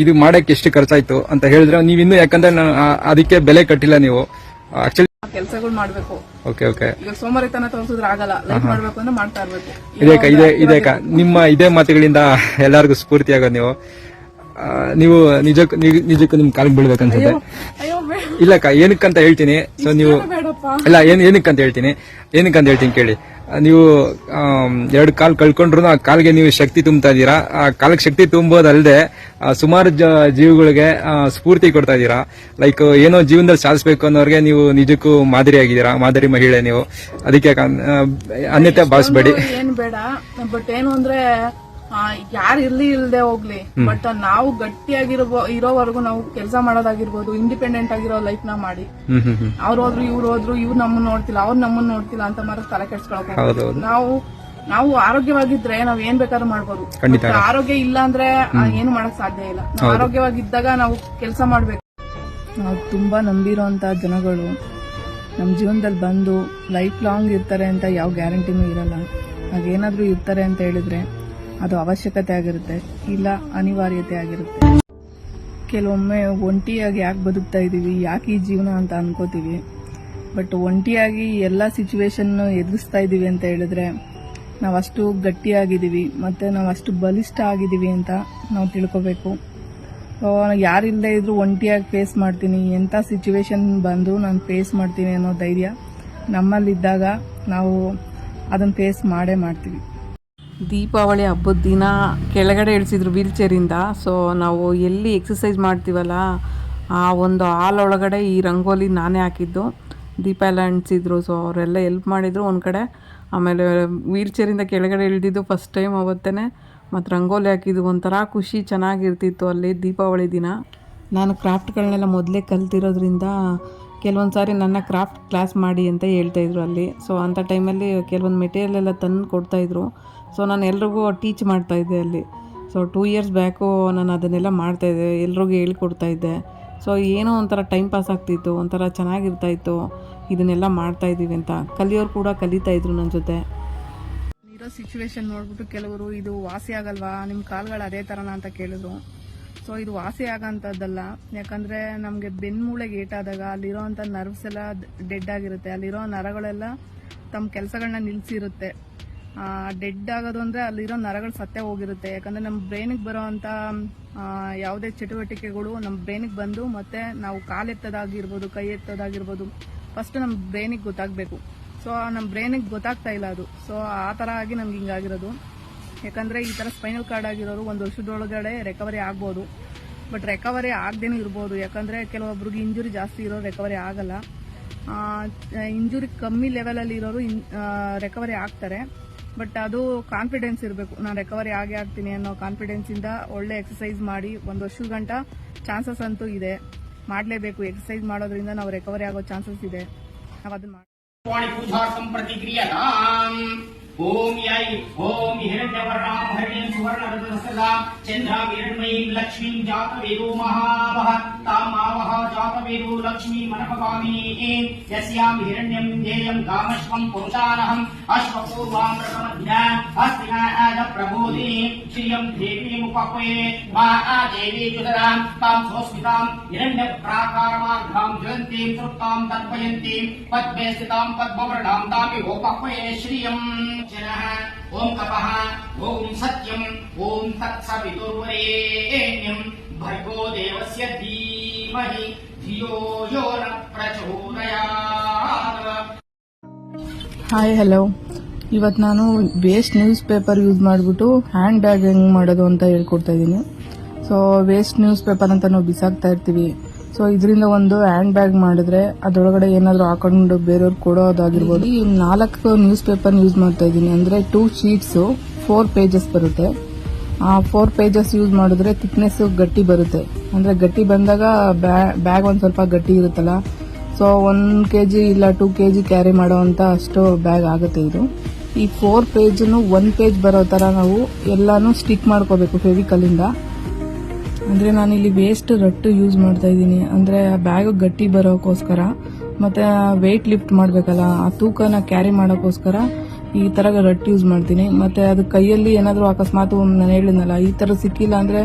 ಇದು ಮಾಡಕ್ಕೆ ಎಷ್ಟು ಖರ್ಚಾಯ್ತು ಅಂತ ಹೇಳಿದ್ರೆ ನೀವಿನ್ನೂ, ಯಾಕಂದ್ರೆ ಅದಕ್ಕೆ ಬೆಲೆ ಕಟ್ಟಿಲ್ಲ ನೀವು. ಆಕ್ಚುಲಿ ಕೆಲಸಗಳು ಮಾಡ್ಬೇಕು. ಓಕೆ. ಈಗ ಸೋಮವಾರಿತನ ತೋರಿಸಿದ್ರೆ ಆಗಲ್ಲ, ಲೈಫ್ ಮಾಡ್ಬೇಕು ಅಂದ್ರೆ ಮಾಡ್ತಾ ಇರ್ಬೇಕು. ಇದೇಕ ನಿಮ್ಮ ಇದೇ ಮಾತುಗಳಿಂದ ಎಲ್ಲರಿಗೂ ಸ್ಫೂರ್ತಿ ಆಗೋದು ನೀವು ನಿಜಕ್ಕೂ ನಿಮ್ ಕಾಲಿಗೆ ಬೀಳ್ಬೇಕನ್ಸುತ್ತೆ. ಇಲ್ಲಕ್ಕ, ಏನಕ್ಕಂತ ಹೇಳ್ತೀನಿ. ಸೊ ನೀವು ಇಲ್ಲ ಏನಕ್ಕಂತ ಹೇಳ್ತೀನಿ ಕೇಳಿ. ನೀವು 2 ಕಾಲ್ ಕಳ್ಕೊಂಡ್ರು ಆ ಕಾಲ್ಗೆ ನೀವು ಶಕ್ತಿ ತುಂಬ್ತಾ ಇದ್ದೀರಾ. ಆ ಕಾಲಕ್ಕೆ ಶಕ್ತಿ ತುಂಬೋದಲ್ಲದೆ ಸುಮಾರು ಜೀವಗಳಿಗೆ ಸ್ಫೂರ್ತಿ ಕೊಡ್ತಾ ಇದ್ದೀರಾ. ಲೈಕ್ ಏನೋ ಜೀವನದಲ್ಲಿ ಸಾಧಿಸಬೇಕು ಅನ್ನೋರಿಗೆ ನೀವು ನಿಜಕ್ಕೂ ಮಾದರಿಯಾಗಿದ್ದೀರಾ, ಮಾದರಿ ಮಹಿಳೆ ನೀವು. ಅದಕ್ಕೆ ಅನ್ಯತೆ ಭಾವಿಸಬೇಡಿ. ಏನ್ ಬೇಡ, ಬಟ್ ಏನು ಅಂದ್ರೆ ಯಾರು ಇಲ್ದೆ ಹೋಗ್ಲಿ, ಬಟ್ ನಾವು ಇರೋವರೆಗೂ ನಾವು ಕೆಲಸ ಮಾಡೋದಾಗಿರ್ಬೋದು, ಇಂಡಿಪೆಂಡೆಂಟ್ ಆಗಿರೋ ಲೈಫ್ ನ ಮಾಡಿ. ಅವ್ರು ಹೋದ್ರು ಇವ್ರು ನಮ್ಮನ್ನ ನೋಡ್ತಿಲ್ಲ, ಅವ್ರು ನಮ್ಮನ್ನ ನೋಡ್ತಿಲ್ಲ ಅಂತ ಮಾತ್ರ ತಲೆ ಕೆಡ್ಸ್ಕೊಳಕ್. ನಾವು ಆರೋಗ್ಯವಾಗಿದ್ರೆ ನಾವ್ ಏನ್ ಬೇಕಾದ್ರೂ ಮಾಡ್ಬೋದು. ಆರೋಗ್ಯ ಇಲ್ಲ ಅಂದ್ರೆ ಏನು ಮಾಡಕ್ ಸಾಧ್ಯ ಇಲ್ಲ. ನಾವು ಆರೋಗ್ಯವಾಗಿದ್ದಾಗ ನಾವು ಕೆಲಸ ಮಾಡ್ಬೇಕು. ನಾವು ತುಂಬಾ ನಂಬಿರೋಂತ ಜನಗಳು ನಮ್ ಜೀವನದಲ್ಲಿ ಬಂದು ಲೈಫ್ ಲಾಂಗ್ ಇರ್ತಾರೆ ಅಂತ ಯಾವ ಗ್ಯಾರಂಟಿನೂ ಇರಲ್ಲ. ಹಾಗೇನಾದ್ರೂ ಇರ್ತಾರೆ ಅಂತ ಹೇಳಿದ್ರೆ ಅದು ಅವಶ್ಯಕತೆ ಆಗಿರುತ್ತೆ, ಇಲ್ಲ ಅನಿವಾರ್ಯತೆ ಆಗಿರುತ್ತೆ. ಕೆಲವೊಮ್ಮೆ ಒಂಟಿಯಾಗಿ ಯಾಕೆ ಬದುಕ್ತಾ ಇದೀವಿ, ಯಾಕೆ ಈ ಜೀವನ ಅಂತ ಅನ್ಕೋತೀವಿ. ಬಟ್ ಒಂಟಿಯಾಗಿ ಎಲ್ಲ ಸಿಚುವೇಶನ್ ಎದುರಿಸ್ತಾ ಇದೀವಿ ಅಂತ ಹೇಳಿದ್ರೆ ನಾವಷ್ಟು ಗಟ್ಟಿಯಾಗಿದ್ದೀವಿ, ಮತ್ತೆ ನಾವಷ್ಟು ಬಲಿಷ್ಠ ಆಗಿದ್ದೀವಿ ಅಂತ ನಾವು ತಿಳ್ಕೋಬೇಕು. ಯಾರಿಲ್ಲದೆ ಇದ್ರೂ ಒಂಟಿಯಾಗಿ ಫೇಸ್ ಮಾಡ್ತೀನಿ, ಎಂಥ ಸಿಚುವೇಶನ್ ಬಂದು ನಾನು ಫೇಸ್ ಮಾಡ್ತೀನಿ ಅನ್ನೋ ಧೈರ್ಯ ನಮ್ಮಲ್ಲಿದ್ದಾಗ ನಾವು ಅದನ್ನು ಫೇಸ್ ಮಾಡೇ ಮಾಡ್ತೀವಿ. ದೀಪಾವಳಿ ಹಬ್ಬದ ದಿನ ಕೆಳಗಡೆ ಇಳಿಸಿದ್ರು ವೀಲ್ ಚೇರಿಂದ. ಸೊ ನಾವು ಎಲ್ಲಿ ಎಕ್ಸಸೈಸ್ ಮಾಡ್ತೀವಲ್ಲ ಆ ಒಂದು ಹಾಲ್ ಒಳಗಡೆ ಈ ರಂಗೋಲಿ ನಾನೇ ಹಾಕಿದ್ದು. ದೀಪ ಎಲ್ಲ ಅಂಟಿಸಿದ್ರು. ಸೊ ಅವರೆಲ್ಲ ಹೆಲ್ಪ್ ಮಾಡಿದರು ಒಂದು ಕಡೆ. ಆಮೇಲೆ ವೀಲ್ ಚೇರಿಂದ ಕೆಳಗಡೆ ಇಳಿದಿದ್ದು ಫಸ್ಟ್ ಟೈಮ್ ಅವತ್ತೇ. ಮತ್ತು ರಂಗೋಲಿ ಹಾಕಿದ್ದು ಒಂಥರ ಖುಷಿ, ಚೆನ್ನಾಗಿರ್ತಿತ್ತು ಅಲ್ಲಿ ದೀಪಾವಳಿ ದಿನ. ನಾನು ಕ್ರಾಫ್ಟ್ಗಳನ್ನೆಲ್ಲ ಮೊದಲೇ ಕಲ್ತಿರೋದ್ರಿಂದ ಕೆಲವೊಂದು ಸಾರಿ ನನ್ನ ಕ್ರಾಫ್ಟ್ ಕ್ಲಾಸ್ ಮಾಡಿ ಅಂತ ಹೇಳ್ತಾಯಿದ್ರು ಅಲ್ಲಿ. ಸೊ ಅಂಥ ಟೈಮಲ್ಲಿ ಕೆಲವೊಂದು ಮೆಟೀರಿಯಲ್ ಎಲ್ಲ ತಂದು ಕೊಡ್ತಾಯಿದ್ರು. ಸೊ ನಾನು ಎಲ್ರಿಗೂ ಟೀಚ್ ಮಾಡ್ತಾಯಿದ್ದೆ ಅಲ್ಲಿ. ಸೊ 2 ಇಯರ್ಸ್ ಬ್ಯಾಕು ನಾನು ಅದನ್ನೆಲ್ಲ ಮಾಡ್ತಾಯಿದ್ದೆ, ಎಲ್ರಿಗೂ ಹೇಳ್ಕೊಡ್ತಾಯಿದ್ದೆ. ಸೊ ಏನೋ ಒಂಥರ ಟೈಮ್ ಪಾಸ್ ಆಗ್ತಿತ್ತು, ಒಂಥರ ಚೆನ್ನಾಗಿರ್ತಾಯಿತ್ತು. ಇದನ್ನೆಲ್ಲ ಮಾಡ್ತಾಯಿದ್ದೀವಿ ಅಂತ ಕಲಿಯೋರು ಕೂಡ ಕಲಿತಾಯಿದ್ರು ನನ್ನ ಜೊತೆ. ಇರೋ ಸಿಚುವೇಶನ್ ನೋಡ್ಬಿಟ್ಟು ಕೆಲವರು ಇದು ವಾಸಿ ಆಗಲ್ವಾ, ನಿಮ್ಮ ಕಾಲುಗಳು ಅದೇ ಥರನ ಅಂತ ಕೇಳಿದ್ರು. ಸೊ ಇದು ವಾಸಿ ಆಗೋಂಥದ್ದಲ್ಲ, ಯಾಕಂದರೆ ನಮಗೆ ಬೆನ್ಮೂಳೆಗೆ ಏಟಾದಾಗ ಅಲ್ಲಿರೋವಂಥ ನರ್ವ್ಸ್ ಎಲ್ಲ ಡೆಡ್ ಆಗಿರುತ್ತೆ, ಅಲ್ಲಿರೋ ನರಗಳೆಲ್ಲ ತಮ್ಮ ಕೆಲಸಗಳನ್ನ ನಿಲ್ಲಿಸಿರುತ್ತೆ. ಡೆಡ್ ಆಗೋದು ಅಂದರೆ ಅಲ್ಲಿರೋ ನರಗಳು ಸತ್ತೇ ಹೋಗಿರುತ್ತೆ. ಯಾಕಂದರೆ ನಮ್ಮ ಬ್ರೈನಿಗೆ ಬರೋ ಅಂಥ ಯಾವುದೇ ಚಟುವಟಿಕೆಗಳು ನಮ್ಮ ಬ್ರೈನಿಗೆ ಬಂದು ಮತ್ತೆ ನಾವು ಕಾಲೆತ್ತೋದಾಗಿರ್ಬೋದು, ಕೈ ಎತ್ತೋದಾಗಿರ್ಬೋದು, ಫಸ್ಟ್ ನಮ್ಮ ಬ್ರೈನಿಗೆ ಗೊತ್ತಾಗಬೇಕು. ಸೊ ನಮ್ಮ ಬ್ರೈನಿಗೆ ಗೊತ್ತಾಗ್ತಾ ಇಲ್ಲ ಅದು. ಸೊ ಆ ಥರ ಆಗಿ ನಮ್ಗೆ ಹಿಂಗಾಗಿರೋದು. ಯಾಕಂದರೆ ಈ ಥರ ಸ್ಪೈನಲ್ ಕಾರ್ಡ್ ಆಗಿರೋರು 1 ವರ್ಷದೊಳಗಡೆ ರಿಕವರಿ ಆಗ್ಬೋದು. ಬಟ್ ರಿಕವರಿ ಆಗದೇನೂ ಇರ್ಬೋದು. ಯಾಕಂದರೆ ಕೆಲವೊಬ್ರಿಗೆ ಇಂಜುರಿ ಜಾಸ್ತಿ ಇರೋರು ರಿಕವರಿ ಆಗಲ್ಲ. ಇಂಜುರಿ ಕಮ್ಮಿ ಲೆವೆಲಲ್ಲಿ ಇರೋರು ರಿಕವರಿ ಆಗ್ತಾರೆ. ಬಟ್ ಅದು ಕಾನ್ಫಿಡೆನ್ಸ್ ಇರಬೇಕು. ನಾನು ರಿಕವರಿ ಆಗೇ ಆಗ್ತೀನಿ ಅನ್ನೋ ಕಾನ್ಫಿಡೆನ್ಸಿಂದ ಒಳ್ಳೆ ಎಕ್ಸಸೈಸ್ ಮಾಡಿ 1 ವರ್ಷದ ಗಂಟ ಚಾನ್ಸಸ್ ಅಂತೂ ಇದೆ. ಮಾಡಲೇಬೇಕು. ಎಕ್ಸಸೈಸ್ ಮಾಡೋದ್ರಿಂದ ನಾವು ರಿಕವರಿ ಆಗೋ ಚಾನ್ಸಸ್ ಇದೆ. ನಾವು ಅದನ್ನ ಮಾಡಿ पूजार्थं प्रतिक्रियताम् ओम यै ओम हिरण्यवर्णां हरिणीं सुवर्णरत्नसदा चन्द्राभिरण्मयीं लक्ष्मीं जातवेदो महावः तामावः जातवेदो लक्ष्मी मनपगामिनी यस्यां हिरण्यं देयं गामश्वं पुरुषानहम् अश्वपूर्वामृतमध्या हस्तिना प्रबोधिनी श्रियं देवीमुपक्वे मा देवी जुदरां तां सोऽस्मितां हिरण्यप्राकारमार्गां ज्वलन्तीं तृप्तां तर्पयन्तीं पद्मे स्थितां पद्मवर्णां तामि उपक्वे श्रियम् जनः ओम कपः ओम सत्यम् ओम तत्सवितुर्वरेण्यम् भर्गो देवस्य धीमहि धियो यो न प्रचोदयात्. ಹಾಯ್ ಹಲೋ, ಇವತ್ತು ನಾನು ವೇಸ್ಟ್ ನ್ಯೂಸ್ ಪೇಪರ್ ಯೂಸ್ ಮಾಡಿಬಿಟ್ಟು ಹ್ಯಾಂಡ್ ಬ್ಯಾಗ್ ಹೆಂಗೆ ಮಾಡೋದು ಅಂತ ಹೇಳ್ಕೊಡ್ತಾ ಇದ್ದೀನಿ. ಸೊ ವೇಸ್ಟ್ ನ್ಯೂಸ್ ಪೇಪರ್ ಅಂತ ನಾವು ಬಿಸಾಕ್ತಾ ಇರ್ತೀವಿ. ಸೊ ಇದರಿಂದ ಒಂದು ಹ್ಯಾಂಡ್ ಬ್ಯಾಗ್ ಮಾಡಿದ್ರೆ ಅದರೊಳಗಡೆ ಏನಾದರೂ ಹಾಕೊಂಡು ಬೇರೆಯವ್ರಿಗೆ ಕೊಡೋದಾಗಿರ್ಬೋದು. ಈ 4 ನ್ಯೂಸ್ ಪೇಪರ್ ಯೂಸ್ ಮಾಡ್ತಾ ಇದ್ದೀನಿ. ಅಂದರೆ 2 ಶೀಟ್ಸ್ 4 ಪೇಜಸ್ ಬರುತ್ತೆ. ಆ 4 ಪೇಜಸ್ ಯೂಸ್ ಮಾಡಿದ್ರೆ ಥಿಕ್ನೆಸ್ ಗಟ್ಟಿ ಬರುತ್ತೆ. ಅಂದರೆ ಗಟ್ಟಿ ಬಂದಾಗ ಬ್ಯಾಗ್ ಒಂದು ಸ್ವಲ್ಪ ಗಟ್ಟಿ ಇರುತ್ತಲ್ಲ. ಸೊ 1 kg ಇಲ್ಲ 2 kg ಕ್ಯಾರಿ ಮಾಡೋವಂಥ ಅಷ್ಟು ಬ್ಯಾಗ್ ಆಗುತ್ತೆ ಇದು. ಈ 4 ಪೇಜನ್ನು 1 ಪೇಜ್ ಬರೋ ಥರ ನಾವು ಎಲ್ಲಾನು ಸ್ಟಿಕ್ ಮಾಡ್ಕೋಬೇಕು ಫೆವಿಕಲಿಂದ. ಅಂದರೆ ನಾನಿಲ್ಲಿ ವೇಸ್ಟ್ ರಟ್ಟು ಯೂಸ್ ಮಾಡ್ತಾ ಇದ್ದೀನಿ. ಅಂದರೆ ಬ್ಯಾಗ್ ಗಟ್ಟಿ ಬರೋಕ್ಕೋಸ್ಕರ ಮತ್ತು ವೆಯ್ಟ್ ಲಿಫ್ಟ್ ಮಾಡಬೇಕಲ್ಲ, ಆ ತೂಕನ ಕ್ಯಾರಿ ಮಾಡೋಕ್ಕೋಸ್ಕರ ಈ ಥರ ರಟ್ಟು ಯೂಸ್ ಮಾಡ್ತೀನಿ. ಮತ್ತು ಅದು ಕೈಯಲ್ಲಿ ಏನಾದರೂ ಅಕಸ್ಮಾತ್ ನಾನು ಹೇಳಿದ್ನಲ್ಲ ಈ ಥರ ಸಿಕ್ಕಿಲ್ಲ ಅಂದರೆ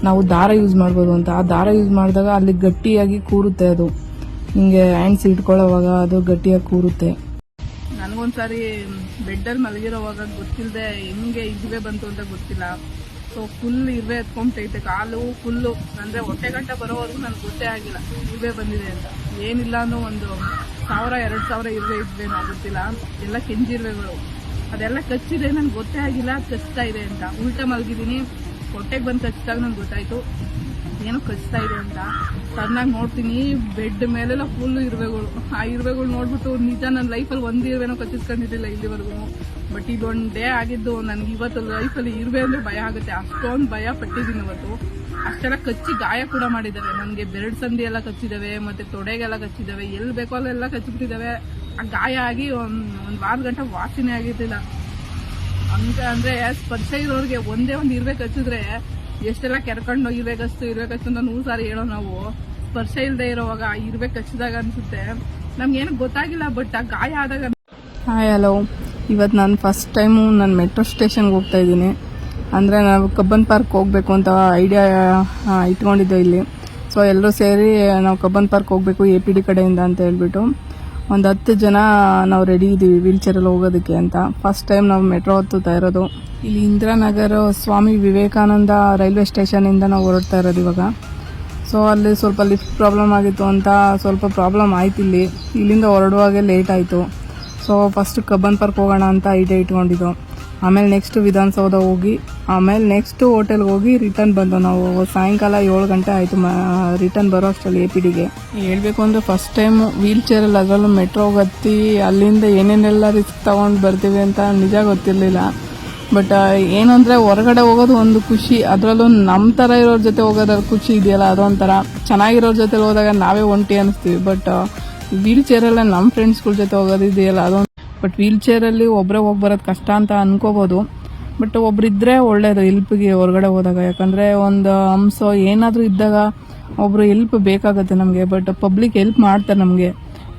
ನಾವು ದಾರ ಯೂಸ್ ಮಾಡ್ಬೋದು ಅಂತ. ಆ ದಾರ ಯೂಸ್ ಮಾಡಿದಾಗ ಅಲ್ಲಿ ಗಟ್ಟಿಯಾಗಿ ಕೂರುತ್ತೆ. ಅದು ಹಿಂಗೆ ಹ್ಯಾಂಡ್ಸ್ ಇಟ್ಕೊಳ್ಳೋವಾಗ ಅದು ಗಟ್ಟಿಯಾಗಿ ಕೂರುತ್ತೆ. ನನಗೊಂದ್ಸಾರಿ ಬೆಡ್ಡಲ್ಲಿ ಮಲಗಿರೋವಾಗ ಗೊತ್ತಿಲ್ಲದೆ ಹೆಂಗೆ ಇದುವೆ ಬಂತು ಅಂತ ಗೊತ್ತಿಲ್ಲ. ಸೊ ಫುಲ್ ಇರುವೆ ಎತ್ಕೊಂಬಿಟ್ಟೈತೆ, ಕಾಲು ಫುಲ್ಲು. ಅಂದರೆ ಹೊಟ್ಟೆ ಗಂಟ ಬರೋವರೆಗೂ ನನಗೆ ಗೊತ್ತೇ ಆಗಿಲ್ಲ ಇರುವೆ ಬಂದಿದೆ ಅಂತ. ಏನಿಲ್ಲ ಅನ್ನೋ 1000-2000 ಇರುವೆ ಇದ್ವೇನೋ ಗೊತ್ತಿಲ್ಲ. ಎಲ್ಲ ಕೆಂಜಿರುವೆಗಳು. ಅದೆಲ್ಲ ಕಚ್ಚಿದೆ, ನನಗೆ ಗೊತ್ತೇ ಆಗಿಲ್ಲ ಕಚ್ತಾ ಇದೆ ಅಂತ. ಉಲ್ಟಾ ಮಲಗಿದ್ದೀನಿ, ಹೊಟ್ಟೆಗೆ ಬಂದು ಕಚ್ಚಿದಾಗ ನನಗೆ ಗೊತ್ತಾಯ್ತು ಏನೋ ಕಚ್ತಾ ಇದೆ ಅಂತ. ಸಣ್ಣಾಗಿ ನೋಡ್ತೀನಿ, ಬೆಡ್ ಮೇಲೆಲ್ಲ ಫುಲ್ ಇರುವೆಗಳು. ಆ ಇರುವೆಗಳು ನೋಡ್ಬಿಟ್ಟು ನಿಜ ನನ್ನ ಲೈಫಲ್ಲಿ 1 ಇರುವೆನೋ ಕಚ್ಚಿಸ್ಕೊಂಡಿದ್ದಿಲ್ಲ ಇಲ್ಲಿವರೆಗೂ. ಬಟ್ ಇದೊಂದು ಡೇ ಆಗಿದ್ದು ನನಗೆ ಇವತ್ತು ಲೈಫಲ್ಲಿ ಇರುವೆ ಅಂದರೆ ಭಯ ಆಗುತ್ತೆ. ಅಷ್ಟೊಂದು ಭಯ ಪಟ್ಟಿದ್ದೀನಿ ಇವತ್ತು. ಅಷ್ಟೆಲ್ಲ ಕಚ್ಚಿ ಗಾಯ ಕೂಡ ಮಾಡಿದ್ದಾವೆ. ನನಗೆ ಬೆರಡು ಸಂದಿ ಎಲ್ಲ ಕಚ್ಚಿದ್ದಾವೆ, ಮತ್ತು ತೊಡೆಗೆಲ್ಲ ಕಚ್ಚಿದ್ದಾವೆ, ಎಲ್ಲಿ ಬೇಕೋ ಅಲ್ಲೆಲ್ಲ ಕಚ್ಚಿಬಿಟ್ಟಿದ್ದಾವೆ. ಆ ಗಾಯ ಆಗಿ ಒಂದು ವಾರದ ಗಂಟೆ ವಾಸಿನೇ ಆಗಿರ್ತಿಲ್ಲ. ಅಂದರೆ ಸ್ಪರ್ಶ ಇರೋರಿಗೆ ಒಂದೇ ಒಂದು ಇರುವೆ ಕಚ್ಚಿದ್ರೆ ಎಷ್ಟೆಲ್ಲ ಕೆರ್ಕೊಂಡು ಇರುವೆ ಕಚ್ಚು ಅಂತ 100 ಸಾರಿ ಹೇಳೋ ನಾವು. ಸ್ಪರ್ಶ ಇಲ್ಲದೆ ಇರೋವಾಗ ಇರುವೆ ಕಚ್ಚಿದಾಗ ಅನಿಸುತ್ತೆ ನಮ್ಗೇನು ಗೊತ್ತಾಗಿಲ್ಲ. ಬಟ್ ಆ ಗಾಯ ಆದಾಗ. ಹಾಯ್ ಹಲೋ, ಇವತ್ತು ನಾನು ಫಸ್ಟ್ ಟೈಮು ನಾನು ಮೆಟ್ರೋ ಸ್ಟೇಷನ್ಗೆ ಹೋಗ್ತಾ ಇದ್ದೀನಿ. ಅಂದರೆ ನಾವು ಕಬ್ಬನ್ ಪಾರ್ಕ್ ಹೋಗಬೇಕು ಅಂತ ಐಡಿಯಾ ಇಟ್ಕೊಂಡಿದ್ದೆ ಇಲ್ಲಿ. ಸೊ ಎಲ್ಲರೂ ಸೇರಿ ನಾವು ಕಬ್ಬನ್ ಪಾರ್ಕ್ ಹೋಗಬೇಕು APD ಕಡೆಯಿಂದ ಅಂತ ಹೇಳ್ಬಿಟ್ಟು ಒಂದು 10 ಜನ ನಾವು ರೆಡಿ ಇದ್ದೀವಿ ವೀಲ್ಚೇರಲ್ಲಿ ಹೋಗೋದಕ್ಕೆ ಅಂತ. ಫಸ್ಟ್ ಟೈಮ್ ನಾವು ಮೆಟ್ರೋ ಹತ್ತುತ್ತಾ ಇರೋದು. ಇಲ್ಲಿ ಇಂದಿರಾನಗರ ಸ್ವಾಮಿ ವಿವೇಕಾನಂದ ರೈಲ್ವೆ ಸ್ಟೇಷನಿಂದ ನಾವು ಹೊರಡ್ತಾ ಇರೋದು ಇವಾಗ. ಸೊ ಅಲ್ಲಿ ಸ್ವಲ್ಪ ಲಿಫ್ಟ್ ಪ್ರಾಬ್ಲಮ್ ಆಗಿತ್ತು ಅಂತ ಸ್ವಲ್ಪ ಪ್ರಾಬ್ಲಮ್ ಆಯ್ತು. ಇಲ್ಲಿಂದ ಹೊರಡುವಾಗೆ ಲೇಟ್ ಆಯಿತು. ಸೊ ಫಸ್ಟ್ ಕಬ್ಬನ್ ಪಾರ್ಕ್ ಹೋಗೋಣ ಅಂತ ಐಡಿಯಾ ಇಟ್ಕೊಂಡಿದ್ದು. ಆಮೇಲೆ ನೆಕ್ಸ್ಟ್ ವಿಧಾನಸೌಧ ಹೋಗಿ ಆಮೇಲೆ ನೆಕ್ಸ್ಟ್ ಹೋಟೆಲ್ಗೆ ಹೋಗಿ ರಿಟರ್ನ್ ಬಂದು ನಾವು ಸಾಯಂಕಾಲ 7 ಗಂಟೆ ಆಯಿತು ರಿಟರ್ನ್ ಬರೋ ಅಷ್ಟರಲ್ಲಿ APDಗೆ. ಹೇಳಬೇಕು ಅಂದರೆ ಫಸ್ಟ್ ಟೈಮ್ ವೀಲ್ ಚೇರಲ್ಲಿ ಅದರಲ್ಲೂ ಮೆಟ್ರೋಗೆ ಹತ್ತಿ ಅಲ್ಲಿಂದ ಏನೇನೆಲ್ಲ ರಿಸ್ಕ್ ತೊಗೊಂಡು ಬರ್ತೀವಿ ಅಂತ ನಿಜ ಗೊತ್ತಿರಲಿಲ್ಲ. ಬಟ್ ಏನಂದರೆ ಹೊರಗಡೆ ಹೋಗೋದು ಒಂದು ಖುಷಿ. ಅದರಲ್ಲೂ ನಮ್ಮ ಥರ ಇರೋರ ಜೊತೆ ಹೋಗೋದ್ರ ಖುಷಿ ಇದೆಯಲ್ಲ, ಅದೊಂಥರ. ಚೆನ್ನಾಗಿರೋರ ಜೊತೆ ಹೋದಾಗ ನಾವೇ ಒಂಟಿ ಅನ್ನಿಸ್ತೀವಿ. ಬಟ್ ವೀಲ್ ಚೇರಲ್ಲೇ ನಮ್ಮ ಫ್ರೆಂಡ್ಸ್ಗಳ ಜೊತೆ ಹೋಗೋದಿದೆಯಲ್ಲ ಅದೊಂದು. ಬಟ್ ವೀಲ್ ಚೇರಲ್ಲಿ ಒಬ್ಬರೇ ಹೋಗಿ ಬರೋದು ಕಷ್ಟ ಅಂತ ಅನ್ಕೋಬೋದು. ಬಟ್ ಒಬ್ರಿದ್ರೆ ಒಳ್ಳೇದು ಹೆಲ್ಪ್ಗೆ ಹೊರಗಡೆ ಹೋದಾಗ. ಯಾಕಂದರೆ ಒಂದು ಅಂಶ ಏನಾದರೂ ಇದ್ದಾಗ ಒಬ್ಬರು ಹೆಲ್ಪ್ ಬೇಕಾಗುತ್ತೆ ನಮಗೆ. ಬಟ್ ಪಬ್ಲಿಕ್ ಹೆಲ್ಪ್ ಮಾಡ್ತಾರೆ ನಮಗೆ.